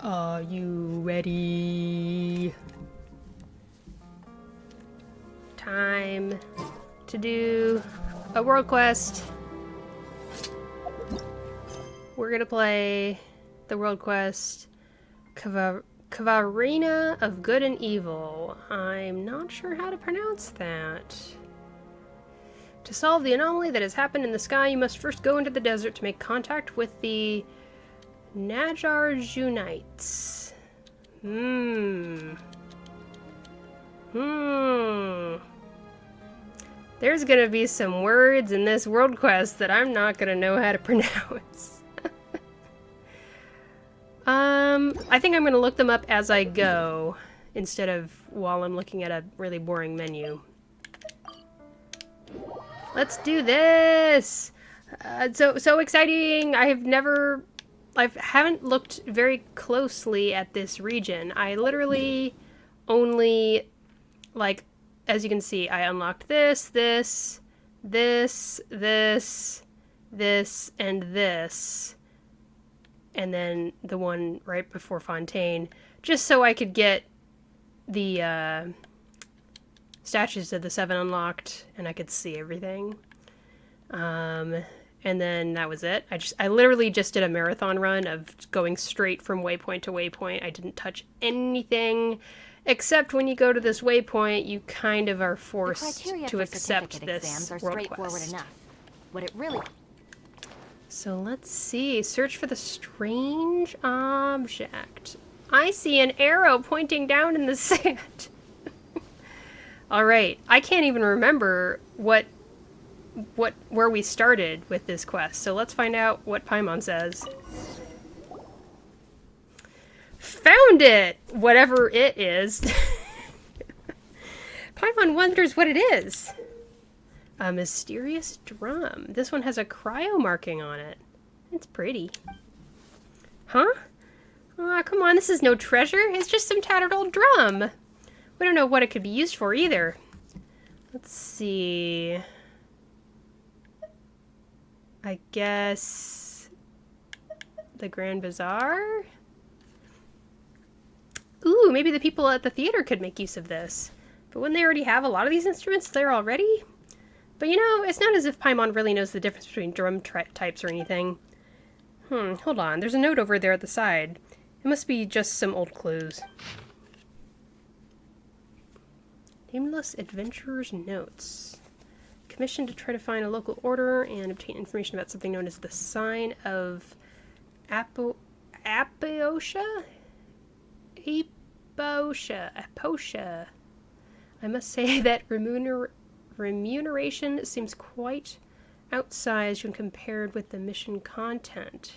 Are you ready? Time to do a world quest. We're gonna play the world quest Kvarena of Good and Evil. I'm not sure how to pronounce that. To solve the anomaly that has happened in the sky, you must first go into the desert to make contact with the Najarjunites. There's gonna be some words in this world quest that I'm not gonna know how to pronounce. I think I'm going to look them up as I go, instead of while I'm looking at a really boring menu. Let's do this! So exciting! I haven't looked very closely at this region. I literally only, like, as you can see, I unlocked this, and this, and then the one right before Fontaine, just so I could get the statues of the 7 unlocked, and I could see everything. And then that was it. I literally just did a marathon run of going straight from waypoint to waypoint. I didn't touch anything, except when you go to this waypoint, you kind of are forced to accept this exams are world straightforward quest. enough. What it really... So let's see. Search for the strange object. I see an arrow pointing down in the sand. Alright, I can't even remember where we started with this quest, so let's find out what Paimon says. Found it! Whatever it is. Paimon wonders what it is. A mysterious drum. This one has a cryo marking on it. It's pretty. Huh? Aw, come on, this is no treasure. It's just some tattered old drum. We don't know what it could be used for either. Let's see. I guess the Grand Bazaar? Ooh, maybe the people at the theater could make use of this. But wouldn't they already have a lot of these instruments there already? But you know, it's not as if Paimon really knows the difference between drum types or anything. Hold on. There's a note over there at the side. It must be just some old clues. Nameless Adventurer's Notes. Commissioned to try to find a local order and obtain information about something known as the Sign of Aposha? Aposha. I must say that remuneration seems quite outsized when compared with the mission content.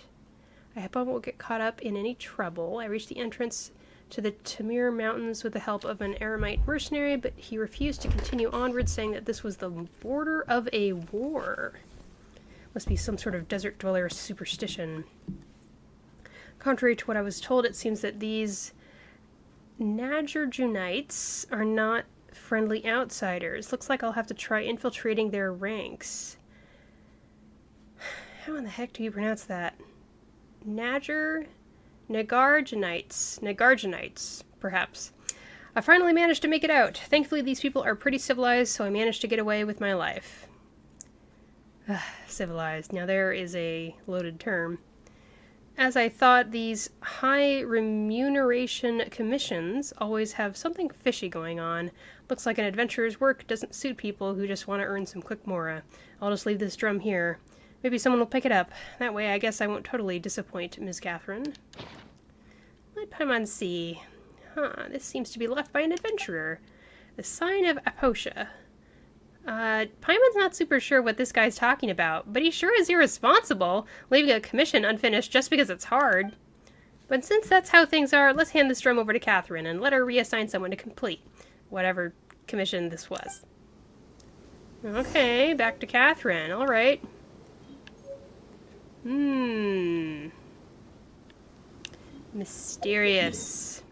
I hope I won't get caught up in any trouble. I reached the entrance to the Tamir Mountains with the help of an Aramite mercenary, but he refused to continue onward, saying that this was the border of a war. Must be some sort of desert dweller superstition. Contrary to what I was told, it seems that these Najarjunites are not friendly outsiders. Looks like I'll have to try infiltrating their ranks. How in the heck do you pronounce that? Nagarjunites, perhaps. I finally managed to make it out. Thankfully, these people are pretty civilized, so I managed to get away with my life. Civilized. Now there is a loaded term. As I thought, these high remuneration commissions always have something fishy going on. Looks like an adventurer's work doesn't suit people who just want to earn some quick mora. I'll just leave this drum here. Maybe someone will pick it up. That way I guess I won't totally disappoint Ms. Catherine. Let Paimon see. This seems to be left by an adventurer. The Sign of Aposha. Paimon's not super sure what this guy's talking about, but he sure is irresponsible, leaving a commission unfinished just because it's hard. But since that's how things are, let's hand this drum over to Catherine and let her reassign someone to complete whatever commission this was. Okay, back to Catherine. Alright. Mysterious.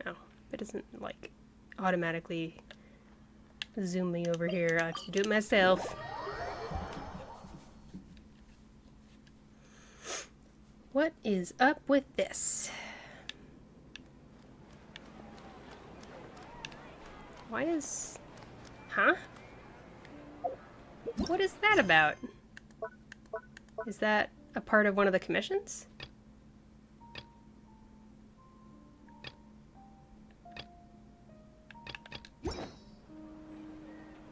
Oh, it doesn't, like, automatically zoom me over here. I have to do it myself. What is up with this? Why is... Huh? What is that about? Is that a part of one of the commissions?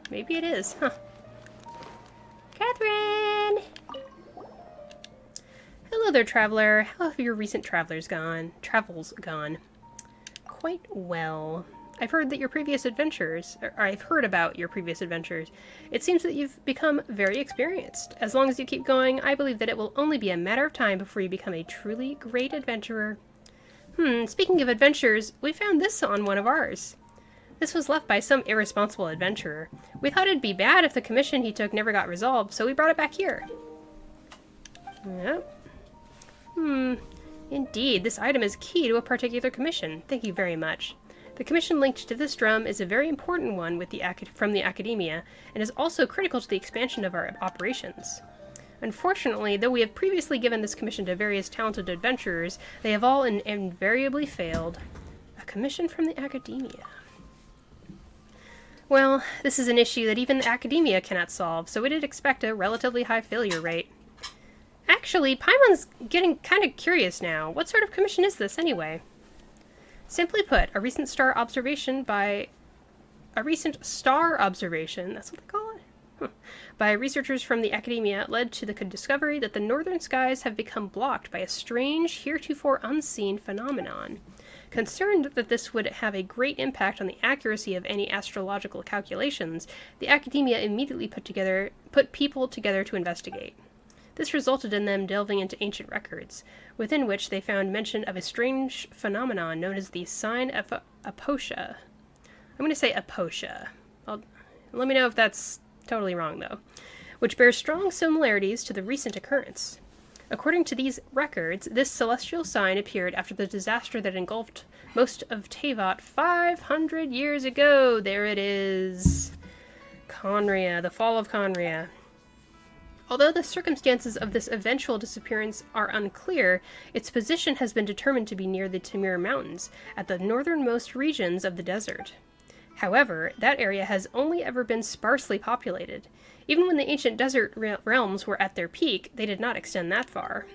Maybe it is, huh? Catherine! Hello there, traveler. How have your recent travels gone? Quite well. I've heard that your previous adventures, or I've heard about your previous adventures. It seems that you've become very experienced. As long as you keep going, I believe that it will only be a matter of time before you become a truly great adventurer. Speaking of adventures, we found this on one of ours. This was left by some irresponsible adventurer. We thought it'd be bad if the commission he took never got resolved, so we brought it back here. Yep. Indeed, this item is key to a particular commission. Thank you very much. The commission linked to this drum is a very important one with from the academia, and is also critical to the expansion of our operations. Unfortunately, though we have previously given this commission to various talented adventurers, they have all invariably failed. A commission from the academia. Well, this is an issue that even the academia cannot solve, so we did expect a relatively high failure rate. Actually, Paimon's getting kind of curious now. What sort of commission is this, anyway? Simply put, a recent star observation, that's what they call it? By researchers from the academia led to the discovery that the northern skies have become blocked by a strange, heretofore unseen phenomenon. Concerned that this would have a great impact on the accuracy of any astrological calculations, the academia immediately put people together to investigate. This resulted in them delving into ancient records, within which they found mention of a strange phenomenon known as the sign of Aposha. I'm going to say Aposha. Let me know if that's totally wrong, though. Which bears strong similarities to the recent occurrence. According to these records, this celestial sign appeared after the disaster that engulfed most of Teyvat 500 years ago. There it is. Khaenri'ah, the fall of Khaenri'ah. Although the circumstances of this eventual disappearance are unclear, its position has been determined to be near the Sumeru Mountains, at the northernmost regions of the desert. However, that area has only ever been sparsely populated. Even when the ancient desert realms were at their peak, they did not extend that far.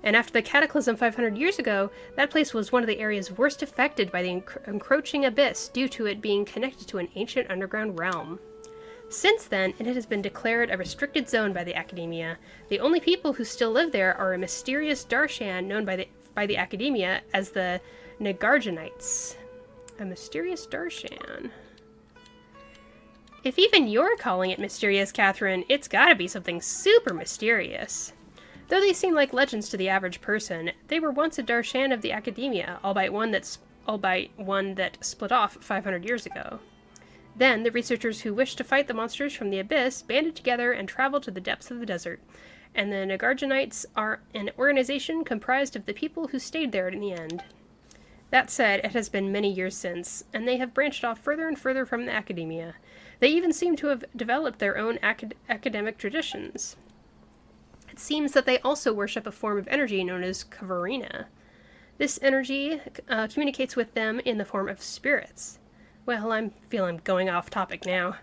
And after the cataclysm 500 years ago, that place was one of the areas worst affected by the encroaching abyss due to it being connected to an ancient underground realm. Since then, it has been declared a restricted zone by the academia. The only people who still live there are a mysterious Darshan known by the academia as the Nagarjanites. A mysterious Darshan. If even you're calling it mysterious, Catherine, it's gotta be something super mysterious. Though they seem like legends to the average person, they were once a Darshan of the academia, albeit one that split off 500 years ago. Then, the researchers who wished to fight the monsters from the abyss banded together and traveled to the depths of the desert, and the Nagarjanites are an organization comprised of the people who stayed there in the end. That said, it has been many years since, and they have branched off further and further from the academia. They even seem to have developed their own academic traditions. It seems that they also worship a form of energy known as Kvarena. This energy communicates with them in the form of spirits. Well, I feel I'm going off topic now.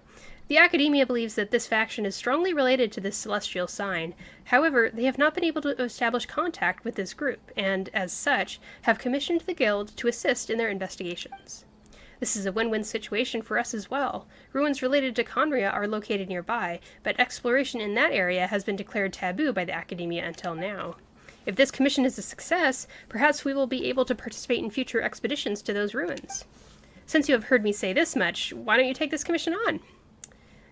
The academia believes that this faction is strongly related to this celestial sign. However, they have not been able to establish contact with this group, and, as such, have commissioned the guild to assist in their investigations. This is a win-win situation for us as well. Ruins related to Khaenri'ah are located nearby, but exploration in that area has been declared taboo by the academia until now. If this commission is a success, perhaps we will be able to participate in future expeditions to those ruins. Since you have heard me say this much, why don't you take this commission on?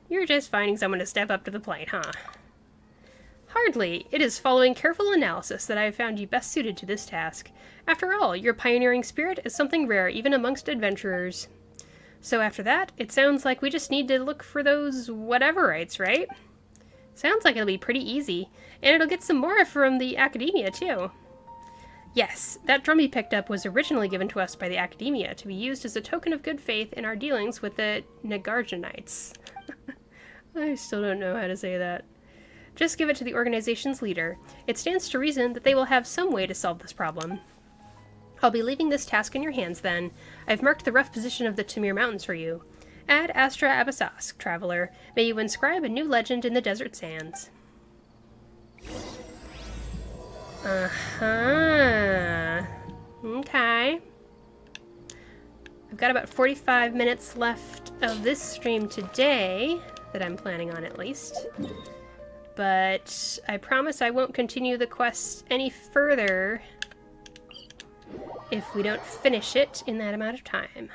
You're just finding someone to step up to the plate, huh? Hardly. It is following careful analysis that I have found you best suited to this task. After all, your pioneering spirit is something rare even amongst adventurers. So after that, it sounds like we just need to look for those whateverites, right? Sounds like it'll be pretty easy, and it'll get some more from the academia, too. Yes, that drum you picked up was originally given to us by the academia to be used as a token of good faith in our dealings with the Nagarjanites. I still don't know how to say that. Just give it to the organization's leader. It stands to reason that they will have some way to solve this problem. I'll be leaving this task in your hands then. I've marked the rough position of the Sumeru Mountains for you. Ad Astra Abyssos, traveler. May you inscribe a new legend in the desert sands. Okay. I've got about 45 minutes left of this stream today, that I'm planning on at least. But I promise I won't continue the quest any further if we don't finish it in that amount of time.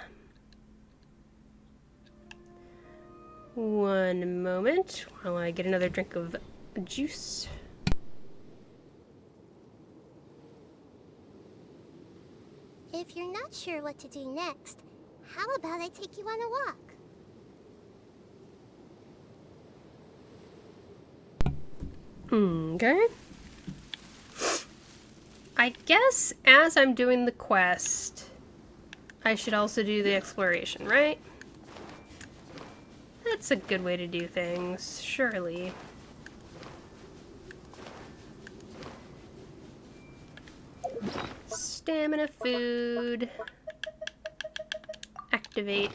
One moment while I get another drink of juice. If you're not sure what to do next, how about I take you on a walk? Okay. I guess as I'm doing the quest, I should also do the exploration, right? That's a good way to do things, surely. Stamina food. Activate.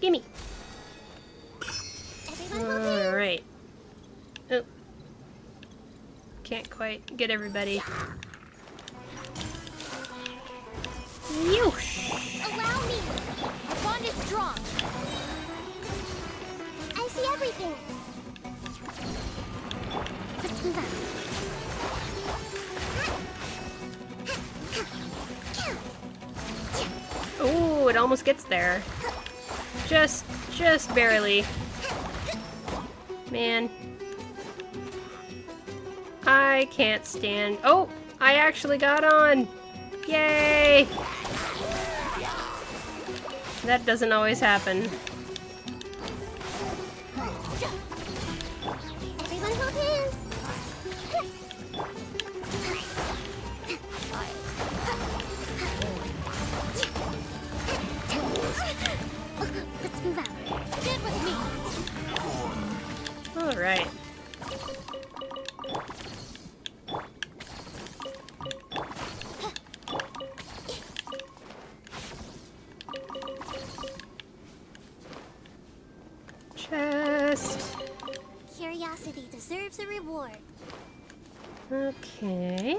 Gimme. Alright. Oh. Can't quite get everybody. Yoosh! Allow me! Our bond is strong. I see everything! Let's move on. Ooh, it almost gets there. Just barely. Man. I can't stand... Oh! I actually got on! Yay! That doesn't always happen. Everyone hold hands! Let's move out. Stand with me. Alright. Chest. Curiosity deserves a reward. Okay.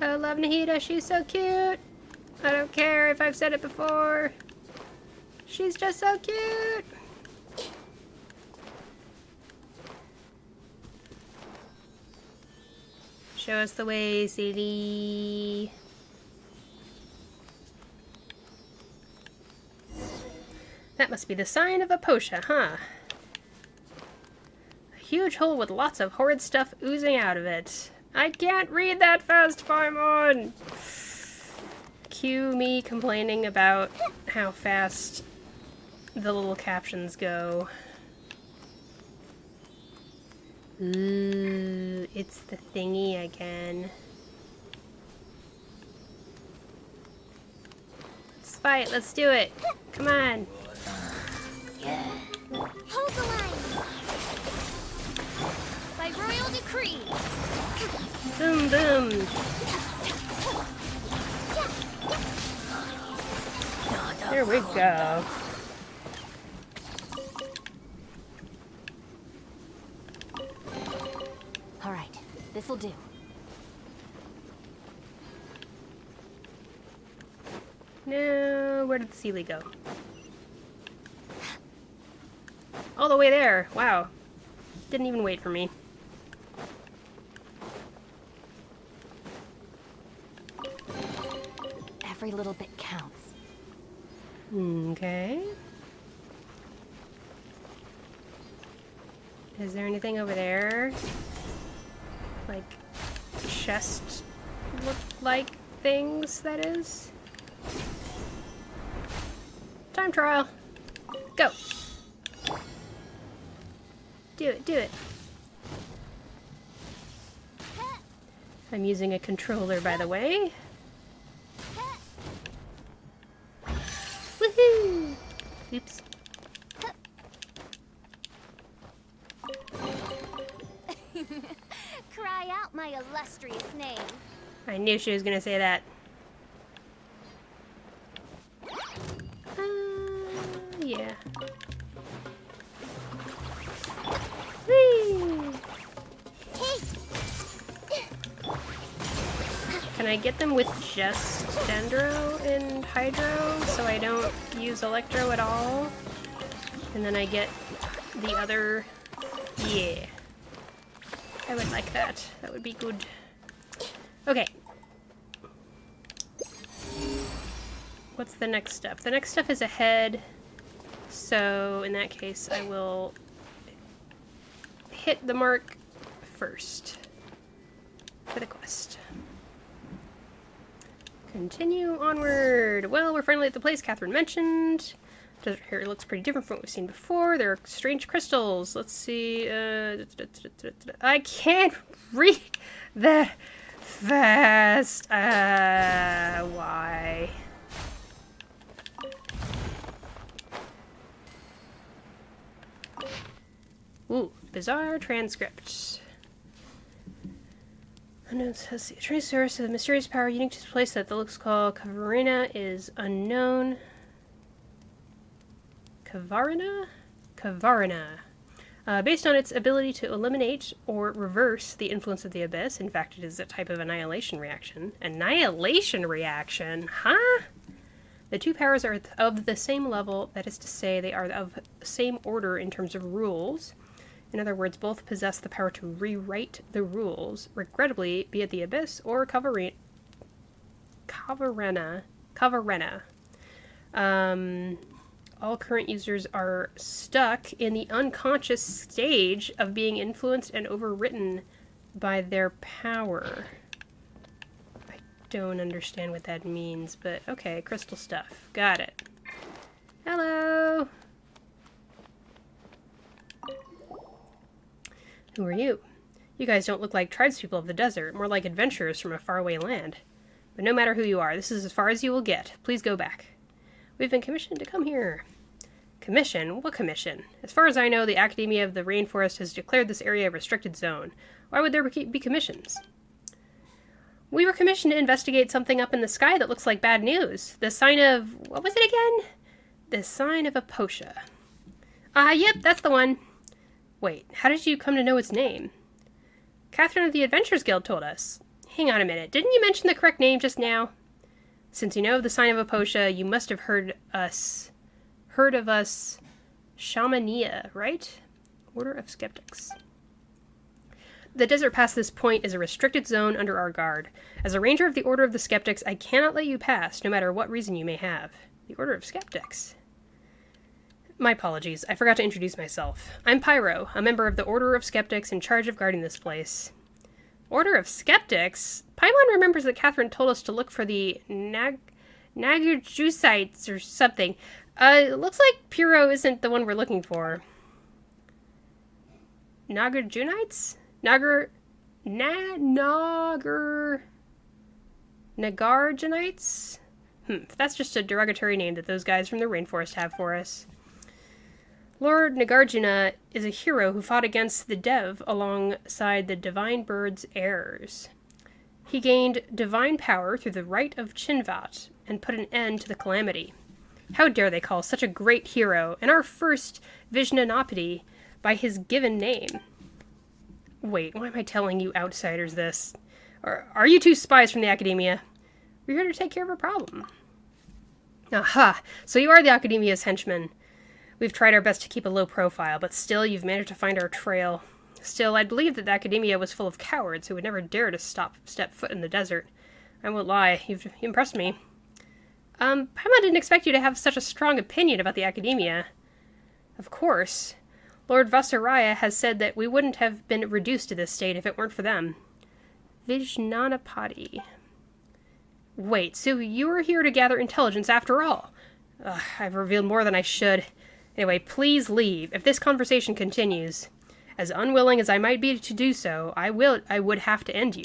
I love Nahida, she's so cute. I don't care if I've said it before. She's just so cute. Show us the way, CD. That must be the sign of a posha, huh? A huge hole with lots of horrid stuff oozing out of it. I can't read that fast, Paimon! Cue me complaining about how fast the little captions go. Ooh, it's the thingy again. Let's fight, let's do it. Come on. Hold the line! By royal decree. Boom, boom. There we go. All right, this'll do. Now, where did the Sealy go? All the way there. Wow. Didn't even wait for me. Every little bit counts. Okay. Is there anything over there? Like, chest look-like things, that is? Time trial. Go. Do it, do it. I'm using a controller, by the way. Woohoo! Oops. Cry out my illustrious name. I knew she was gonna say that. Yeah. Whee! Can I get them with just Dendro and Hydro so I don't use Electro at all? And then I get the other... Yeah. I would like that. That would be good. Okay. What's the next step? The next step is ahead. So, in that case, I will hit the mark first for the quest. Continue onward. Well, we're finally at the place Catherine mentioned. Desert here looks pretty different from what we've seen before. There are strange crystals. Let's see. I can't read that fast. Why? Ooh, bizarre transcript. Let's see. A trace source of a mysterious power unique to this place that looks called Kvarena is unknown. Kvarena? Based on its ability to eliminate or reverse the influence of the abyss. In fact, it is a type of annihilation reaction. Annihilation reaction? Huh? The two powers are of the same level, that is to say, they are of the same order in terms of rules. In other words, both possess the power to rewrite the rules, regrettably, be it the Abyss or Kvarena. All current users are stuck in the unconscious stage of being influenced and overwritten by their power. I don't understand what that means, but okay, crystal stuff. Got it. Hello! Who are you? You guys don't look like tribespeople of the desert, more like adventurers from a faraway land. But no matter who you are, this is as far as you will get. Please go back. We've been commissioned to come here. Commission? What commission? As far as I know, the Academia of the Rainforest has declared this area a restricted zone. Why would there be commissions? We were commissioned to investigate something up in the sky that looks like bad news. The sign of... what was it again? The sign of Aposha. Yep, that's the one. Wait, how did you come to know its name? Catherine of the Adventurers Guild told us. Hang on a minute, didn't you mention the correct name just now? Since you know of the sign of Aposha, you must have heard of us Shamaniya, right? Order of Skeptics. The desert past this point is a restricted zone under our guard. As a ranger of the Order of the Skeptics, I cannot let you pass, no matter what reason you may have. The Order of Skeptics? My apologies, I forgot to introduce myself. I'm Pyro, a member of the Order of Skeptics in charge of guarding this place. Order of Skeptics? Paimon remembers that Catherine told us to look for the Nagarjusites or something. It looks like Pyro isn't the one we're looking for. Nagarjunites? Nagarjunites? That's just a derogatory name that those guys from the rainforest have for us. Lord Nagarjuna is a hero who fought against the Dev alongside the Divine Bird's heirs. He gained divine power through the rite of Chinvat and put an end to the calamity. How dare they call such a great hero and our first Vishnanapati by his given name? Wait, why am I telling you outsiders this? Are you two spies from the Academia? We're here to take care of a problem. Aha! So you are the Academia's henchmen. We've tried our best to keep a low profile, but still you've managed to find our trail. Still, I'd believe that the Academia was full of cowards who would never dare to step foot in the desert. I won't lie, you've impressed me. Paimon didn't expect you to have such a strong opinion about the Academia. Of course. Lord Vasaraya has said that we wouldn't have been reduced to this state if it weren't for them. Vishnanapati. Wait, so you were here to gather intelligence after all? I've revealed more than I should. Anyway, please leave. If this conversation continues, as unwilling as I might be to do so, I would have to end you.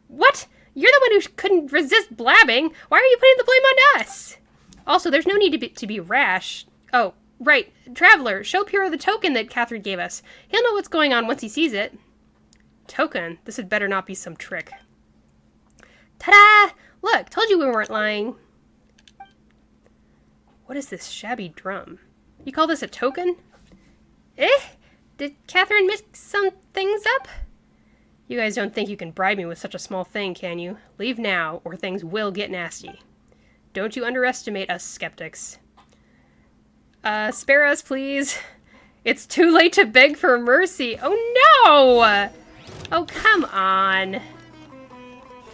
What? You're the one who couldn't resist blabbing. Why are you putting the blame on us? Also, there's no need to be rash. Oh, right. Traveler, show Pyro the token that Catherine gave us. He'll know what's going on once he sees it. Token? This had better not be some trick. Ta-da! Look, told you we weren't lying. What is this shabby drum? You call this a token? Did Catherine mix some things up? You guys don't think you can bribe me with such a small thing, can you? Leave now, or things will get nasty. Don't you underestimate us skeptics. Spare us, please. It's too late to beg for mercy. Oh, no! Oh, come on.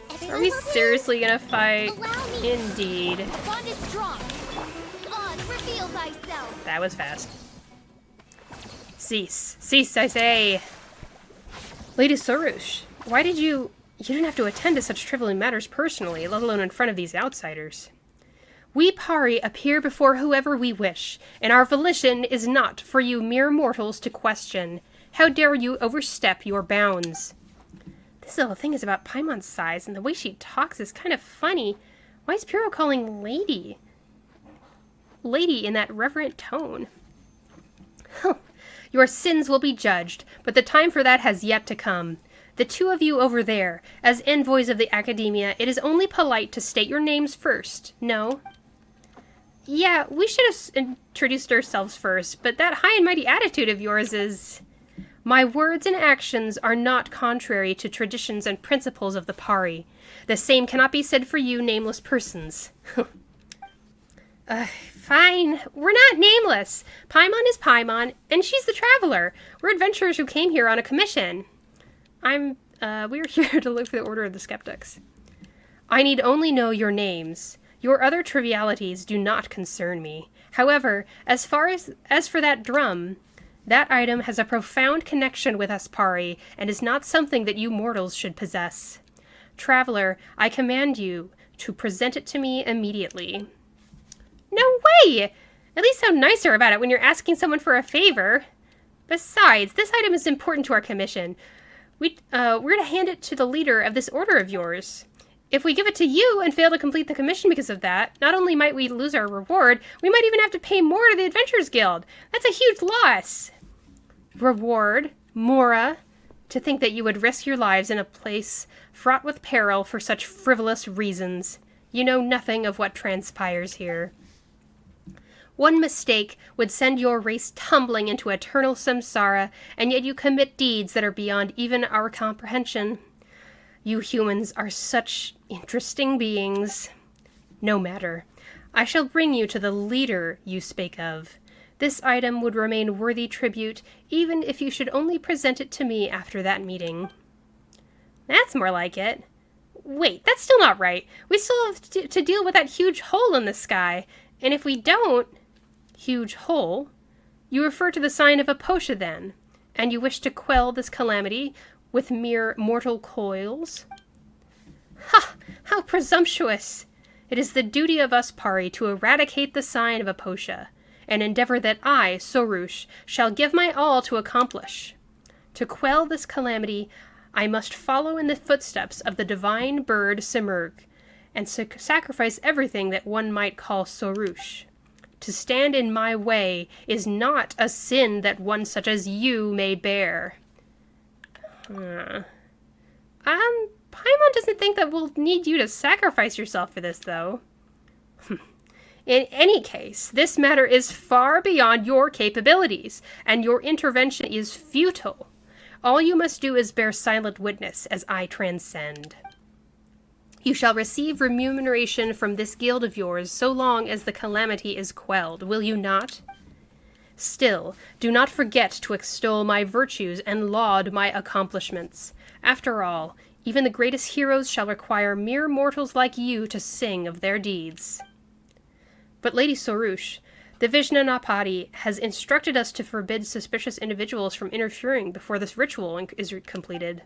If Are we seriously gonna fight? Allow me. Indeed. Bond is strong. God, reveal thyself. That was fast. Cease. Cease, I say. Lady Sorush, why did you... You didn't have to attend to such trivial matters personally, let alone in front of these outsiders. We Pari appear before whoever we wish, and our volition is not for you mere mortals to question. How dare you overstep your bounds? This little thing is about Paimon's size, and the way she talks is kind of funny. Why is Piro calling lady? Lady in that reverent tone. Huh. Your sins will be judged, but the time for that has yet to come. The two of you over there, as envoys of the Academia, it is only polite to state your names first, no? Yeah, we should have introduced ourselves first, but that high and mighty attitude of yours is... My words and actions are not contrary to traditions and principles of the Pari. The same cannot be said for you nameless persons. Fine. We're not nameless. Paimon is Paimon, and she's the traveler. We're adventurers who came here on a commission. We're here to look for the Order of the Skeptics. I need only know your names. Your other trivialities do not concern me. However, as for that drum, that item has a profound connection with us Pari, and is not something that you mortals should possess. Traveler, I command you to present it to me immediately. No way! At least sound nicer about it when you're asking someone for a favor. Besides, this item is important to our commission. We're to hand it to the leader of this order of yours. If we give it to you and fail to complete the commission because of that, not only might we lose our reward, we might even have to pay more to the Adventurers Guild. That's a huge loss. Reward? Mora? To think that you would risk your lives in a place fraught with peril for such frivolous reasons. You know nothing of what transpires here. One mistake would send your race tumbling into eternal samsara, and yet you commit deeds that are beyond even our comprehension. You humans are such interesting beings. No matter. I shall bring you to the leader you spake of. This item would remain worthy tribute, even if you should only present it to me after that meeting. That's more like it. Wait, that's still not right. We still have to deal with that huge hole in the sky, and if we don't... Huge hole? You refer to the sign of Aposha, then, and you wish to quell this calamity with mere mortal coils? Ha! How presumptuous! It is the duty of us Pari to eradicate the sign of Aposha, an endeavor that I, Sorush, shall give my all to accomplish. To quell this calamity, I must follow in the footsteps of the divine bird Sumeru, and sacrifice everything that one might call Sorush. To stand in my way is not a sin that one such as you may bear. Paimon doesn't think that we'll need you to sacrifice yourself for this, though. In any case, this matter is far beyond your capabilities, and your intervention is futile. All you must do is bear silent witness as I transcend. You shall receive remuneration from this guild of yours so long as the calamity is quelled, will you not? Still, do not forget to extol my virtues and laud my accomplishments. After all, even the greatest heroes shall require mere mortals like you to sing of their deeds. But Lady Sorush, the Vishnanapati has instructed us to forbid suspicious individuals from interfering before this ritual is completed.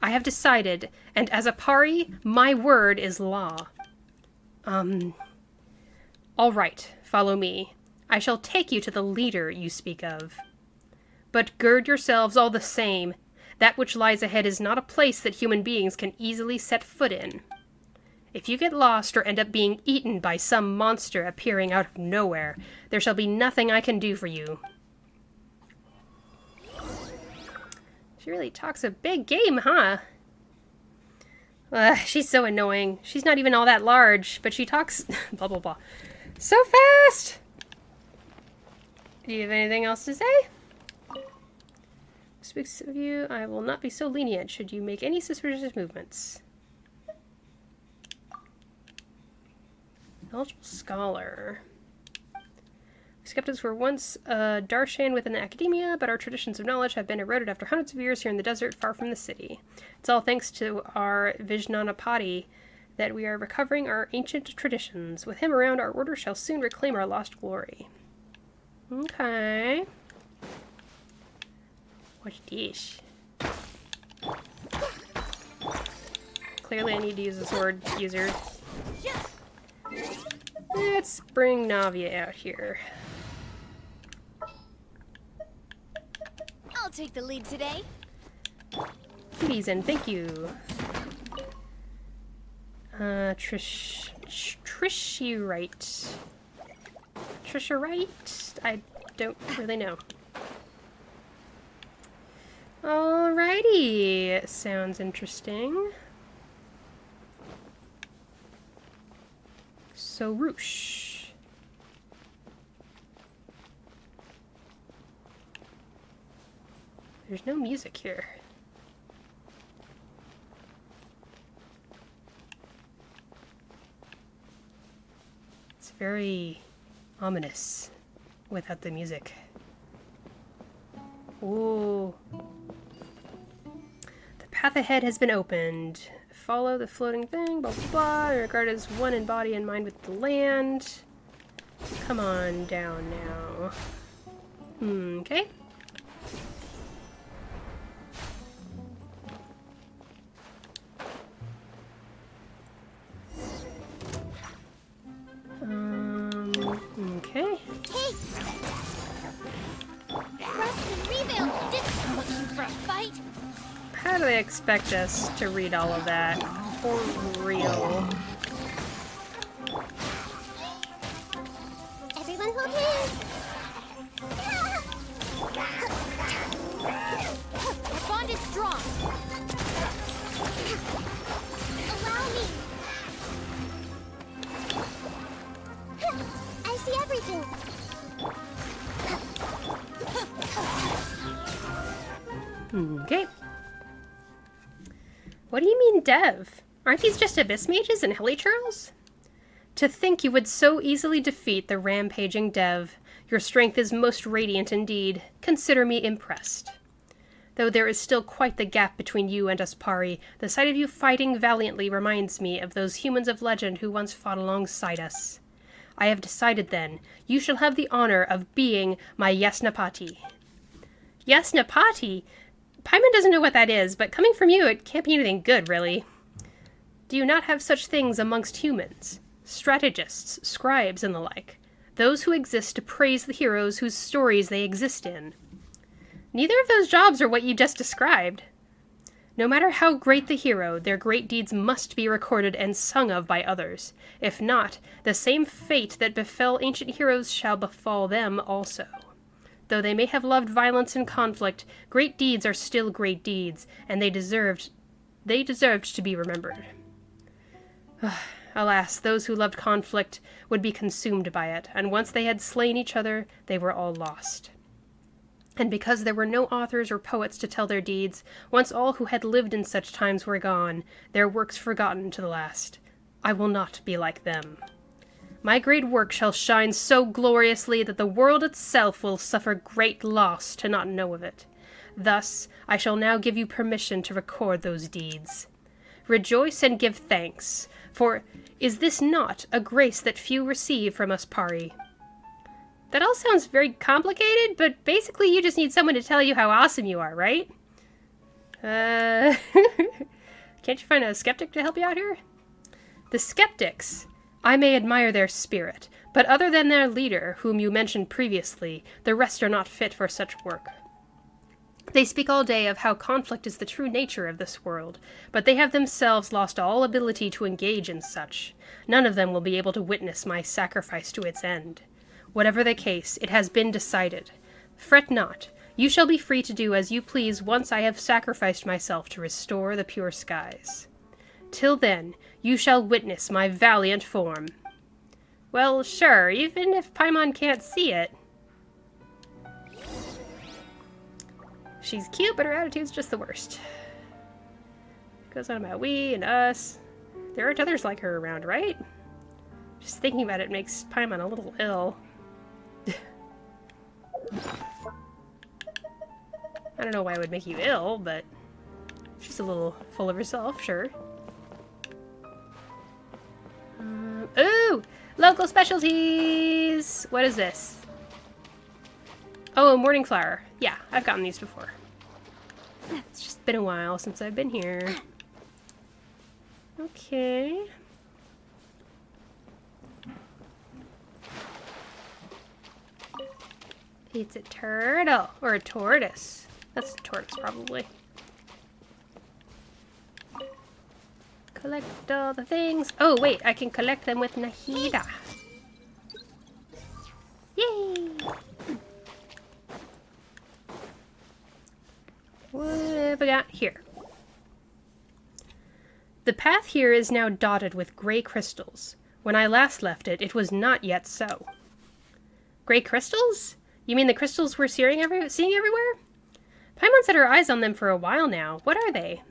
I have decided, and as a Pari, my word is law. All right, follow me. I shall take you to the leader you speak of. But gird yourselves all the same. That which lies ahead is not a place that human beings can easily set foot in. If you get lost or end up being eaten by some monster appearing out of nowhere, there shall be nothing I can do for you. She really talks a big game, huh? She's so annoying. She's not even all that large, but she talks blah blah blah so fast. Do you have anything else to say? Speaks of you, I will not be so lenient should you make any suspicious movements. Knowledgeable scholar. Skeptics were once Darshan within the academia, but our traditions of knowledge have been eroded after hundreds of years here in the desert far from the city. It's all thanks to our Vijnanapati that we are recovering our ancient traditions. With him around, our order shall soon reclaim our lost glory. Okay. What's this? Clearly I need to use a sword user. Let's bring Navia out here. I'll take the lead today. Please and thank you. Trishy right. Trisha right? I don't really know. Alrighty. Sounds interesting. Sorush. There's no music here. It's very ominous without the music. Ooh. The path ahead has been opened. Follow the floating thing, blah blah blah. Regard as one in body and mind with the land. Come on down now. Okay. Okay. Hey! Rest and rebuild! This is looking for a fight! How do they expect us to read all of that? For real. Everyone hold hands! Our bond is strong. Allow me! I see everything! Okay. What do you mean, Dev? Aren't these just abyss mages and helichurls? To think you would so easily defeat the rampaging Dev. Your strength is most radiant indeed. Consider me impressed. Though there is still quite the gap between you and us Pari, the sight of you fighting valiantly reminds me of those humans of legend who once fought alongside us. I have decided then, you shall have the honor of being my Yasnapati. Yasnapati? Paimon doesn't know what that is, but coming from you, it can't be anything good, really. Do you not have such things amongst humans? Strategists, scribes, and the like. Those who exist to praise the heroes whose stories they exist in. Neither of those jobs are what you just described. No matter how great the hero, their great deeds must be recorded and sung of by others. If not, the same fate that befell ancient heroes shall befall them also. Though they may have loved violence and conflict, great deeds are still great deeds, and they deserved to be remembered. Alas, those who loved conflict would be consumed by it, and once they had slain each other, they were all lost. And because there were no authors or poets to tell their deeds, once all who had lived in such times were gone, their works forgotten to the last. I will not be like them. My great work shall shine so gloriously that the world itself will suffer great loss to not know of it. Thus, I shall now give you permission to record those deeds. Rejoice and give thanks, for is this not a grace that few receive from us Pari? That all sounds very complicated, but basically you just need someone to tell you how awesome you are, right? Can't you find a skeptic to help you out here? The skeptics. I may admire their spirit, but other than their leader, whom you mentioned previously, the rest are not fit for such work. They speak all day of how conflict is the true nature of this world, but they have themselves lost all ability to engage in such. None of them will be able to witness my sacrifice to its end. Whatever the case, it has been decided. Fret not. You shall be free to do as you please once I have sacrificed myself to restore the pure skies. Till then, you shall witness my valiant form. Well, sure, even if Paimon can't see it. She's cute, but her attitude's just the worst. Goes on about we and us. There aren't others like her around, right? Just thinking about it makes Paimon a little ill. don't know why it would make you ill, but she's a little full of herself, sure. Ooh! Local specialties! What is this? Oh, a morning flower. Yeah, I've gotten these before. It's just been a while since I've been here. Okay. It's a turtle. Or a tortoise. That's a tortoise, probably. Collect all the things. Oh, wait, I can collect them with Nahida. Yay! What have I got here? The path here is now dotted with gray crystals. When I last left it, it was not yet so. Gray crystals? You mean the crystals we're seeing everywhere? Paimon had her eyes on them for a while now. What are they?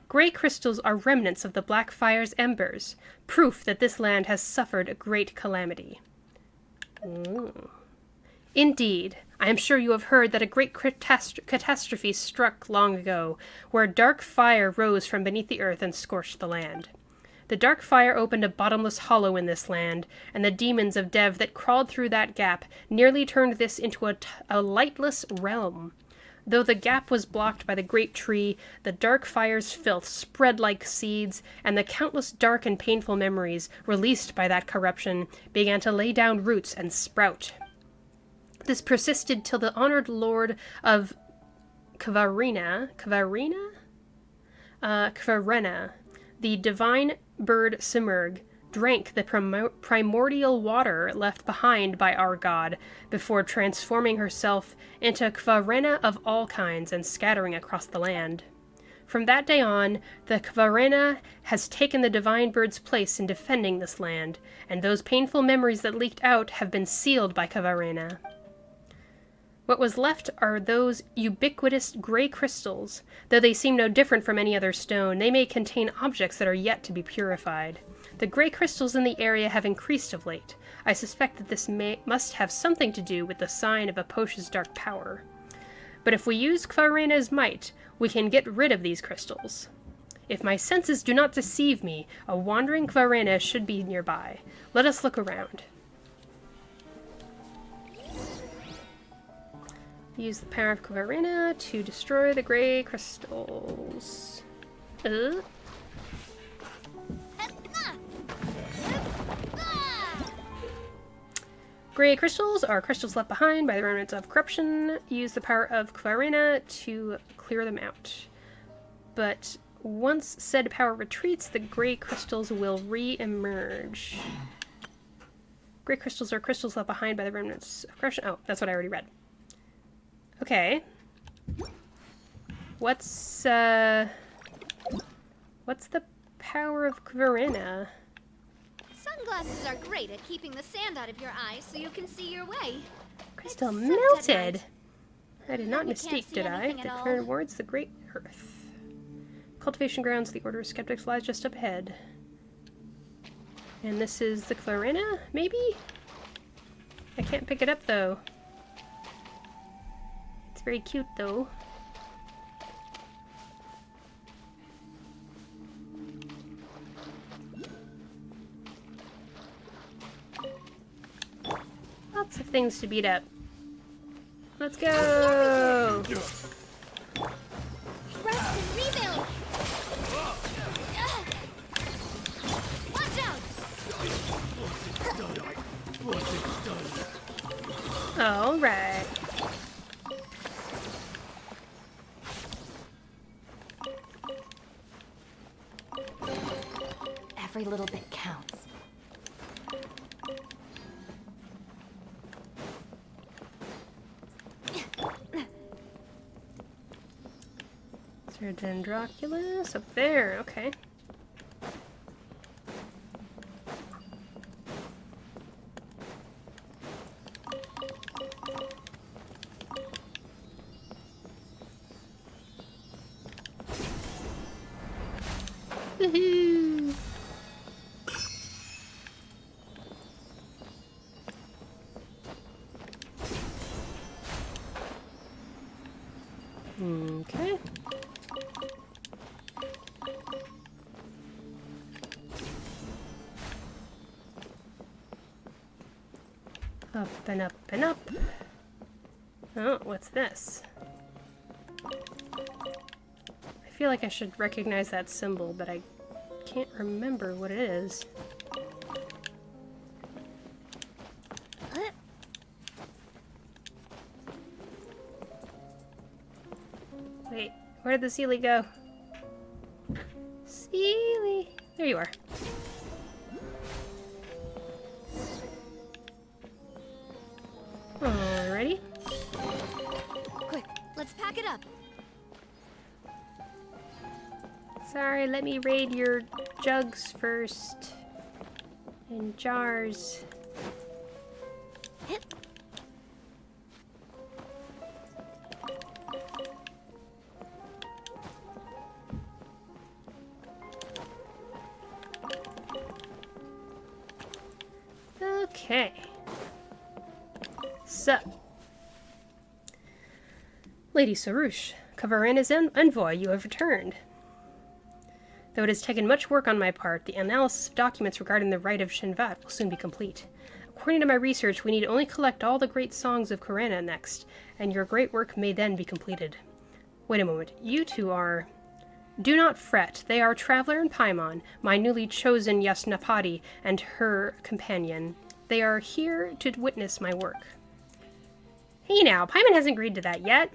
Gray crystals are remnants of the Black Fire's embers, proof that this land has suffered a great calamity. Ooh. Indeed, I am sure you have heard that a great catastrophe struck long ago, where dark fire rose from beneath the earth and scorched the land. The dark fire opened a bottomless hollow in this land, and the demons of Dev that crawled through that gap nearly turned this into a lightless realm. Though the gap was blocked by the great tree, the dark fire's filth spread like seeds, and the countless dark and painful memories released by that corruption began to lay down roots and sprout. This persisted till the honored lord of Kvarena, the divine bird Sumeru, drank the primordial water left behind by our god before transforming herself into Kvarena of all kinds and scattering across the land. From that day on, the Kvarena has taken the divine bird's place in defending this land, and those painful memories that leaked out have been sealed by Kvarena. What was left are those ubiquitous gray crystals. Though they seem no different from any other stone, they may contain objects that are yet to be purified. The gray crystals in the area have increased of late. I suspect that this must have something to do with the sign of Aposha's dark power. But if we use Kvarena's might, we can get rid of these crystals. If my senses do not deceive me, a wandering Kvarena should be nearby. Let us look around. Use the power of Kvarena to destroy the gray crystals. Gray crystals are crystals left behind by the remnants of corruption. Use the power of Kvarena to clear them out. But once said power retreats, the gray crystals will re-emerge. Gray crystals are crystals left behind by the remnants of corruption. Oh, that's what I already read. Okay. What's the power of Kvarena? Sunglasses are great at keeping the sand out of your eyes so you can see your way. Crystal Except melted! at night. I did not Then we mistake, can't see did I? anything at Declare all. towards the great earth. Cultivation grounds, the Order of Skeptics lies just up ahead. And this is the Kvarena, maybe? I can't pick it up, though. It's very cute, though. Lots of things to beat up. Let's go! Rest and rebuild! Watch out! Alright. Every little bit counts. Dendroculus up there, okay. Woohoo! Up and up and up. Oh, what's this? I feel like I should recognize that symbol, but I can't remember what it is. Wait, where did the Sealy go? Sealy! There you are. Alrighty. Quick, let's pack it up. Sorry, let me raid your jugs first. And jars. Okay. So, Lady Sorush, Kvarena's envoy, you have returned. Though it has taken much work on my part, the analysis of documents regarding the rite of ShinyBot will soon be complete. According to my research, we need only collect all the great songs of Kvarena next, and your great work may then be completed. Wait a moment, you two are... Do not fret, they are Traveler and Paimon, my newly chosen Yasnapati, and her companion. They are here to witness my work. Hey now, Paimon hasn't agreed to that yet.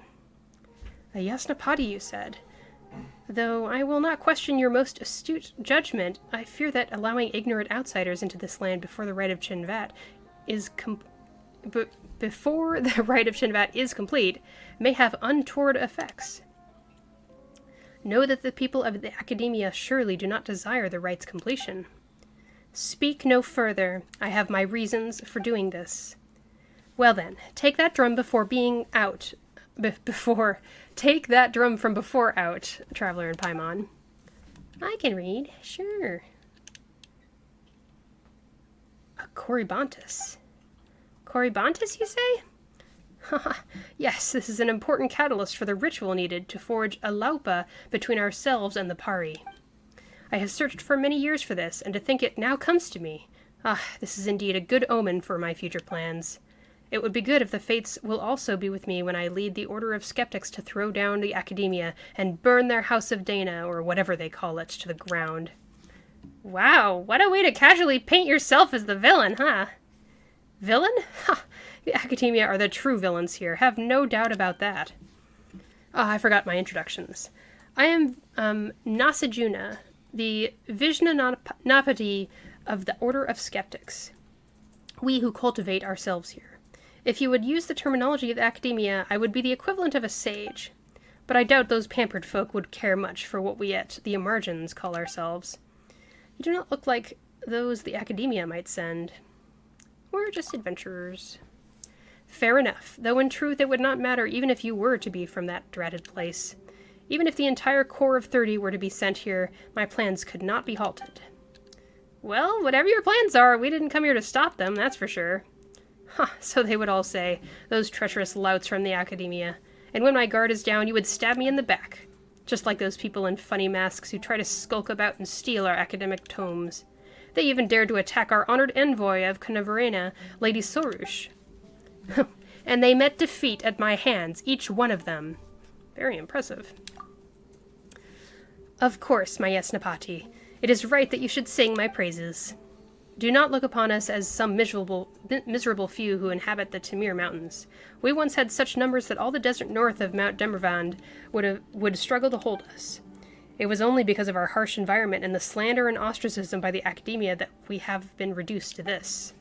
A Yasnapati, you said. Though I will not question your most astute judgment, I fear that allowing ignorant outsiders into this land before the rite of ShinyBot is complete may have untoward effects. Know that the people of the Academia surely do not desire the rite's completion. Speak no further. I have my reasons for doing this. Well then, take that drum before being out. Take that drum from before out, Traveler and Paimon. I can read, sure. A Corybantus. Corybantus, you say? Haha, yes, this is an important catalyst for the ritual needed to forge a laupa between ourselves and the Pari. I have searched for many years for this, and to think it now comes to me. Ah, this is indeed a good omen for my future plans. It would be good if the fates will also be with me when I lead the Order of Skeptics to throw down the Academia and burn their House of Dana, or whatever they call it, to the ground. Wow, what a way to casually paint yourself as the villain, huh? Villain? Ha! The Academia are the true villains here, have no doubt about that. Ah, I forgot my introductions. I am, Nasajuna, the Vishnanapati of the Order of Skeptics. We who cultivate ourselves here. If you would use the terminology of the Academia, I would be the equivalent of a sage. But I doubt those pampered folk would care much for what we at the Emergents call ourselves. You do not look like those the Academia might send. We're just adventurers. Fair enough, though in truth it would not matter even if you were to be from that dreaded place. Even if the entire Corps of 30 were to be sent here, my plans could not be halted. Well, whatever your plans are, we didn't come here to stop them, that's for sure. Ha, so they would all say, those treacherous louts from the Academia. And when my guard is down, you would stab me in the back. Just like those people in funny masks who try to skulk about and steal our academic tomes. They even dared to attack our honored envoy of Kvarena, Lady Sorush. And they met defeat at my hands, each one of them. Very impressive. Of course, my Yasnapati. It is right that you should sing my praises. Do not look upon us as some miserable few who inhabit the Tamir Mountains. We once had such numbers that all the desert north of Mount Demervand would struggle to hold us. It was only because of our harsh environment and the slander and ostracism by the Academia that we have been reduced to this.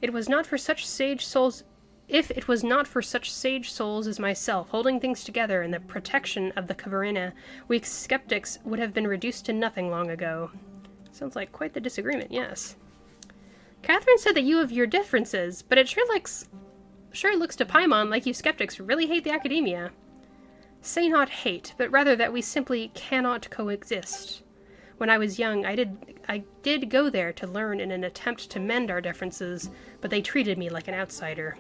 If it was not for such sage souls as myself holding things together in the protection of the Kvarena, we skeptics would have been reduced to nothing long ago. Sounds like quite the disagreement, yes. Catherine said that you have your differences, but it sure looks to Paimon like you skeptics really hate the Academia. Say not hate, but rather that we simply cannot coexist. When I was young, I did go there to learn in an attempt to mend our differences, but they treated me like an outsider.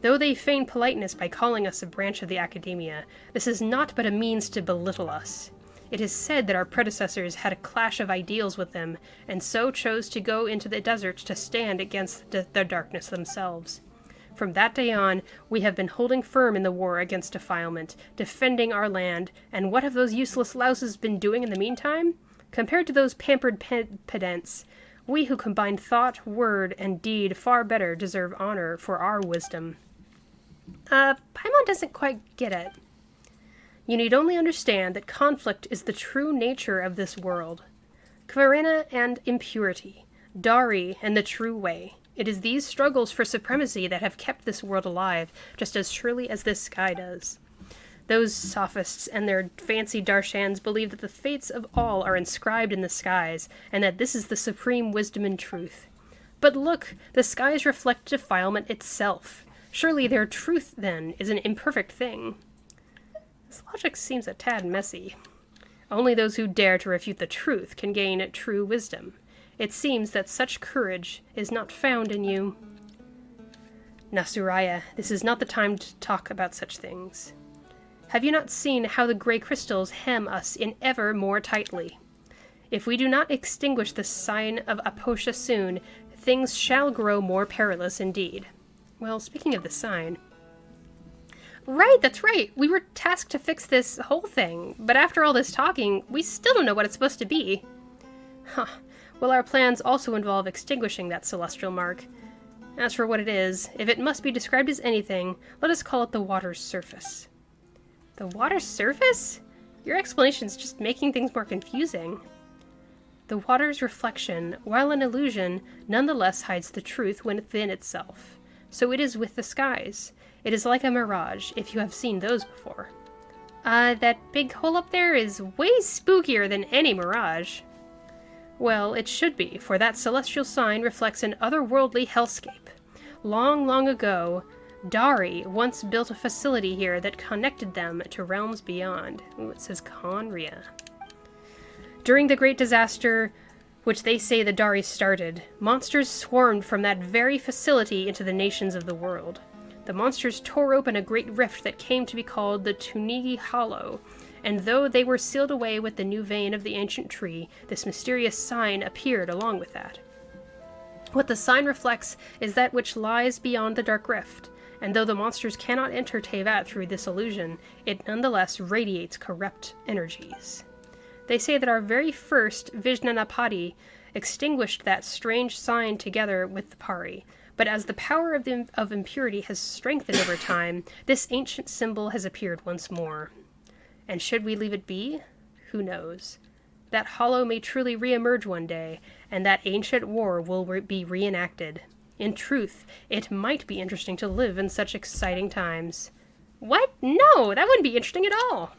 Though they feign politeness by calling us a branch of the Academia, this is not but a means to belittle us. It is said that our predecessors had a clash of ideals with them, and so chose to go into the desert to stand against the darkness themselves. From that day on, we have been holding firm in the war against defilement, defending our land, and what have those useless louses been doing in the meantime? Compared to those pampered pedants, we who combine thought, word, and deed far better deserve honor for our wisdom. Paimon doesn't quite get it. You need only understand that conflict is the true nature of this world. Kvarena and impurity, Dari and the true way. It is these struggles for supremacy that have kept this world alive, just as surely as this sky does. Those sophists and their fancy darshans believe that the fates of all are inscribed in the skies, and that this is the supreme wisdom and truth. But look, the skies reflect defilement itself. Surely their truth, then, is an imperfect thing. This logic seems a tad messy. Only those who dare to refute the truth can gain true wisdom. It seems that such courage is not found in you. Nasuraya, this is not the time to talk about such things. Have you not seen how the gray crystals hem us in ever more tightly? If we do not extinguish the sign of Aposha soon, things shall grow more perilous indeed. Well, speaking of the sign... Right, that's right. We were tasked to fix this whole thing, but after all this talking, we still don't know what it's supposed to be. Huh. Well, our plans also involve extinguishing that celestial mark. As for what it is, if it must be described as anything, let us call it the water's surface. The water's surface? Your explanation's just making things more confusing. The water's reflection, while an illusion, nonetheless hides the truth within itself. So it is with the skies. It is like a mirage, if you have seen those before. That big hole up there is way spookier than any mirage. Well, it should be, for that celestial sign reflects an otherworldly hellscape. Long, long ago, Dari once built a facility here that connected them to realms beyond. Ooh, it says Conria. During the Great Disaster, which they say the Dari started, monsters swarmed from that very facility into the nations of the world. The monsters tore open a great rift that came to be called the Tunigi Hollow, and though they were sealed away with the new vein of the ancient tree, this mysterious sign appeared along with that. What the sign reflects is that which lies beyond the dark rift, and though the monsters cannot enter Tevat through this illusion, it nonetheless radiates corrupt energies. They say that our very first Vijnanapati extinguished that strange sign together with the Pari, but as the power of impurity has strengthened over time, this ancient symbol has appeared once more. And should we leave it be? Who knows? That hollow may truly re-emerge one day, and that ancient war will be reenacted. In truth, it might be interesting to live in such exciting times. What? No, that wouldn't be interesting at all.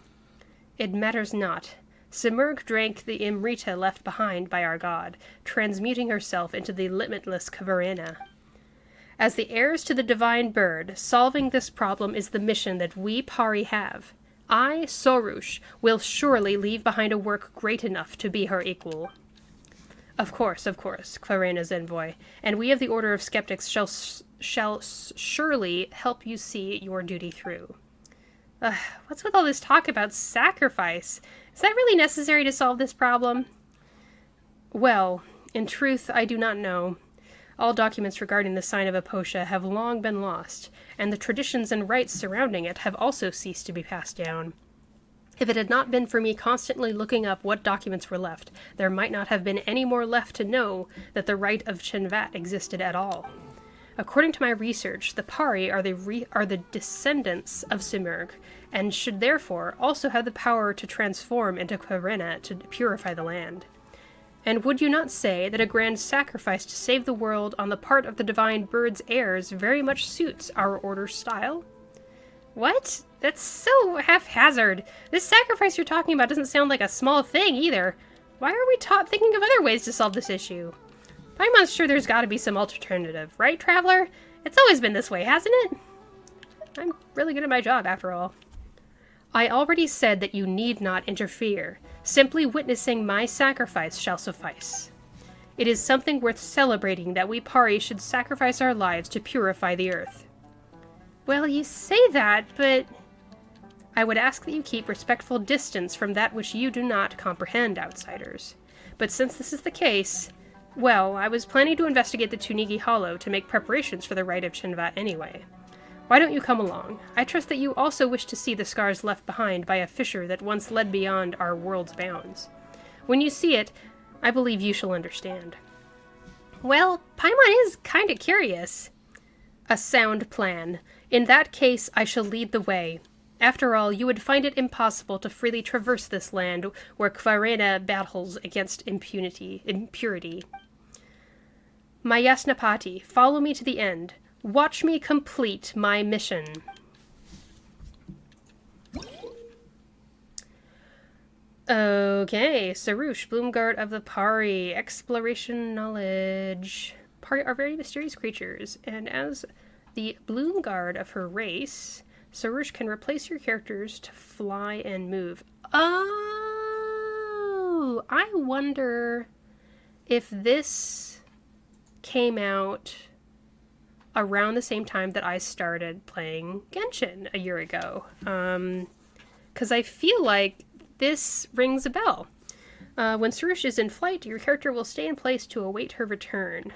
It matters not. Sumeru drank the Imrita left behind by our god, transmuting herself into the limitless Kvarena. As the heirs to the divine bird, solving this problem is the mission that we Pari have. I, Sorush, will surely leave behind a work great enough to be her equal. Of course, Kvarena's envoy, and we of the Order of Skeptics shall surely help you see your duty through. What's with all this talk about sacrifice? Is that really necessary to solve this problem? Well, in truth, I do not know. All documents regarding the sign of Aposha have long been lost, and the traditions and rites surrounding it have also ceased to be passed down. If it had not been for me constantly looking up what documents were left, there might not have been any more left to know that the rite of Shinvat existed at all. According to my research, the Pari are the descendants of Sumeru, and should therefore also have the power to transform into Kvarena to purify the land. And would you not say that a grand sacrifice to save the world on the part of the divine bird's heirs very much suits our order's style? What? That's so haphazard. This sacrifice you're talking about doesn't sound like a small thing either. Why are we thinking of other ways to solve this issue? Paimon's sure there's got to be some alternative, right, Traveler? It's always been this way, hasn't it? I'm really good at my job, after all. I already said that you need not interfere. Simply witnessing my sacrifice shall suffice. It is something worth celebrating that we Pari should sacrifice our lives to purify the earth. Well, you say that, but... I would ask that you keep respectful distance from that which you do not comprehend, outsiders. But since this is the case, well, I was planning to investigate the Tunigi Hollow to make preparations for the rite of Shinva anyway. Why don't you come along? I trust that you also wish to see the scars left behind by a fissure that once led beyond our world's bounds. When you see it, I believe you shall understand. Well, Paimon is kinda curious. A sound plan. In that case, I shall lead the way. After all, you would find it impossible to freely traverse this land where Kvarena battles against impurity. My Yasnapati, follow me to the end. Watch me complete my mission. Okay, Sorush, Bloomguard of the Pari, exploration knowledge. Pari are very mysterious creatures, and as the Bloomguard of her race, Sorush can replace your characters to fly and move. Oh, I wonder if this came out around the same time that I started playing Genshin a year ago. 'Cause I feel like this rings a bell. When Sorush is in flight, your character will stay in place to await her return.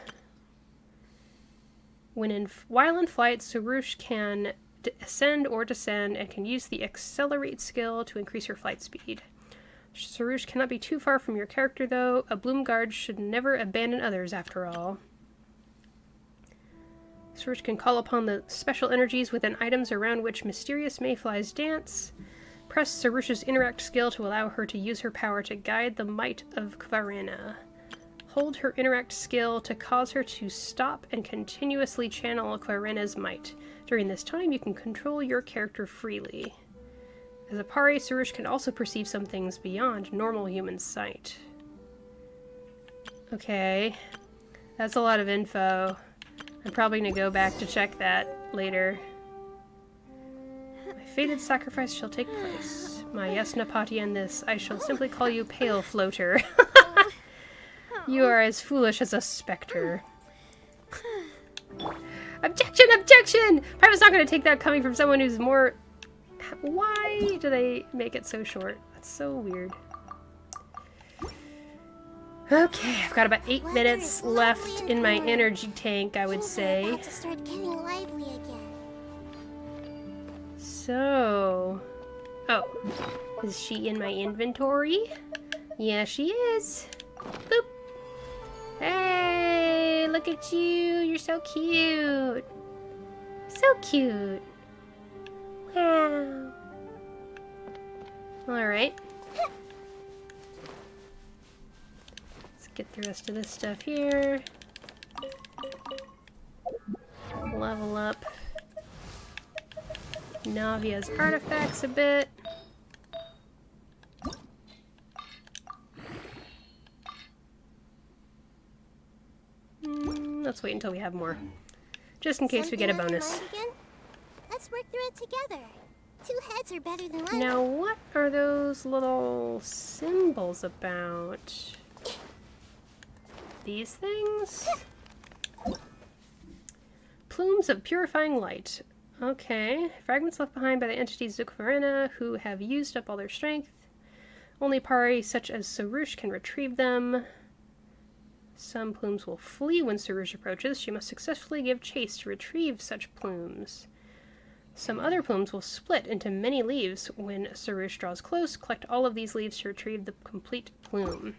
While in flight, Sorush can ascend or descend and can use the accelerate skill to increase her flight speed. Sorush cannot be too far from your character, though. A Bloomguard should never abandon others, after all. Sorush can call upon the special energies within items around which mysterious mayflies dance. Press Sorush's interact skill to allow her to use her power to guide the might of Kvarena. Hold her interact skill to cause her to stop and continuously channel Kvarena's might. During this time, you can control your character freely. As a Pari, Sorush can also perceive some things beyond normal human sight. Okay, that's a lot of info. I'm probably going to go back to check that later. My fated sacrifice shall take place. My Yasnapati and this, I shall simply call you Pale Floater. You are as foolish as a specter. Objection! Objection! I was not going to take that coming from someone who's more... Why do they make it so short? That's so weird. Okay, I've got about 8 minutes left in my energy tank, I would say. About to start getting lively again. So... Oh. Is she in my inventory? Yeah, she is. Boop. Hey, look at you. You're so cute. So cute. Wow. Alright. Let's get the rest of this stuff here. Level up Navia's artifacts a bit. Let's wait until we have more. Just in case we get a bonus. Let's work through it together. 2 heads are better than 1. Now, what are those little symbols about? These things? Plumes of purifying light. Okay. Fragments left behind by the entities of Kvarena who have used up all their strength. Only Pari such as Sorush can retrieve them. Some plumes will flee when Sorush approaches. She must successfully give chase to retrieve such plumes. Some other plumes will split into many leaves. When Sorush draws close, collect all of these leaves to retrieve the complete plume.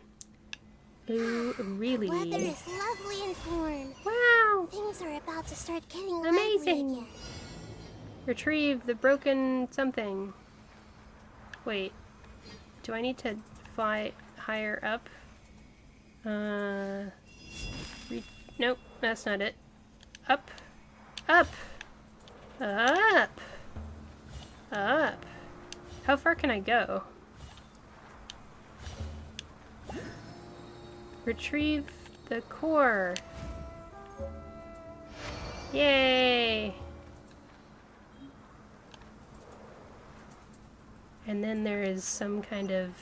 Ooh, really? The weather is lovely and warm. Wow! Things are about to start getting Amazing! lively again. Retrieve the broken something. Wait. Do I need to fly higher up? Nope, that's not it. Up. Up! Up! Up! How far can I go? Retrieve the core. Yay! And then there is some kind of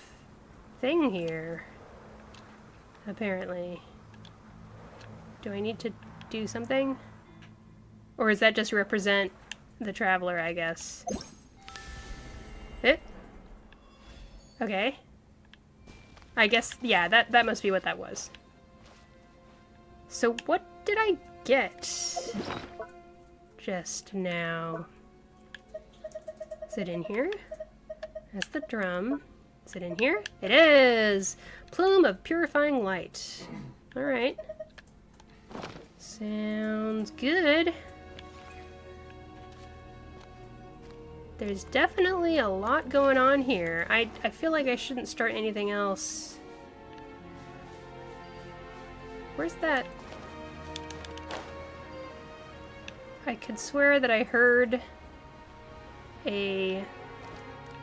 thing here. Apparently. Do I need to do something? Or does that just represent the traveler, I guess? Okay. I guess, yeah, that must be what that was. So what did I get just now? Is it in here? That's the drum. Is it in here? It is! Plume of Purifying Light. Alright. Sounds good. There's definitely a lot going on here. I feel like I shouldn't start anything else. Where's that? I could swear that I heard a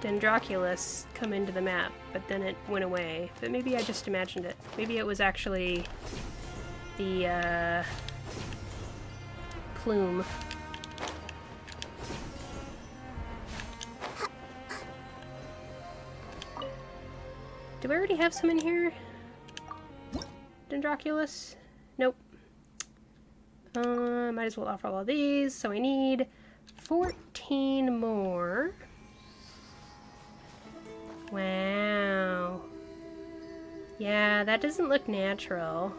Dendroculus come into the map, but then it went away. But maybe I just imagined it. Maybe it was actually the plume. Do I already have some in here? Dendroculus? Nope. Might as well offer all of these. So I need 14 more. Wow. Yeah, that doesn't look natural.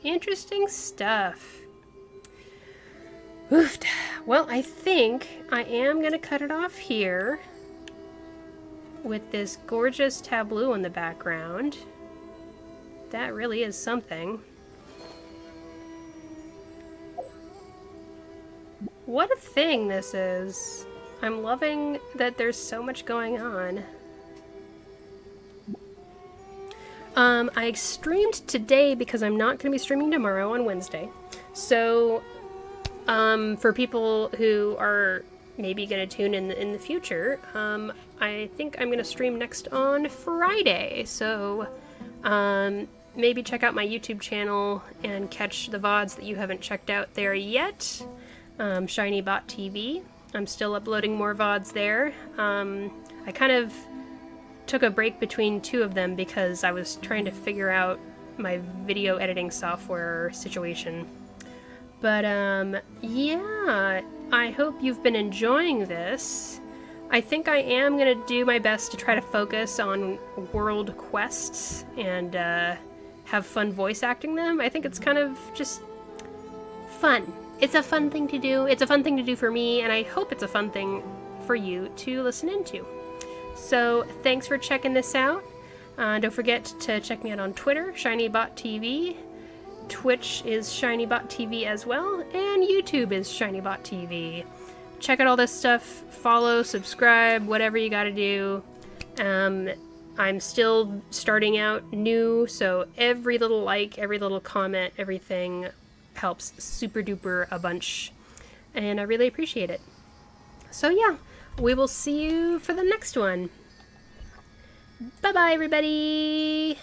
Interesting stuff. Oofed. Well, I think I am gonna cut it off here with this gorgeous tableau in the background. That really is something. What a thing this is. I'm loving that there's so much going on. I streamed today because I'm not going to be streaming tomorrow on Wednesday. So, for people who are maybe going to tune in the future, I think I'm going to stream next on Friday. So, maybe check out my YouTube channel and catch the VODs that you haven't checked out there yet. ShinyBotTV. I'm still uploading more VODs there. I kind of took a break between two of them because I was trying to figure out my video editing software situation. But, yeah, I hope you've been enjoying this. I think I am going to do my best to try to focus on world quests and have fun voice acting them. I think it's kind of just fun. It's a fun thing to do. It's a fun thing to do for me, and I hope it's a fun thing for you to listen into. So, thanks for checking this out. Don't forget to check me out on Twitter, ShinyBotTV. Twitch is ShinyBotTV as well, and YouTube is ShinyBotTV. Check out all this stuff. Follow, subscribe, whatever you gotta do. I'm still starting out new, so every little like, every little comment, everything helps super duper a bunch, and I really appreciate it. So yeah, we will see you for the next one. Bye bye everybody!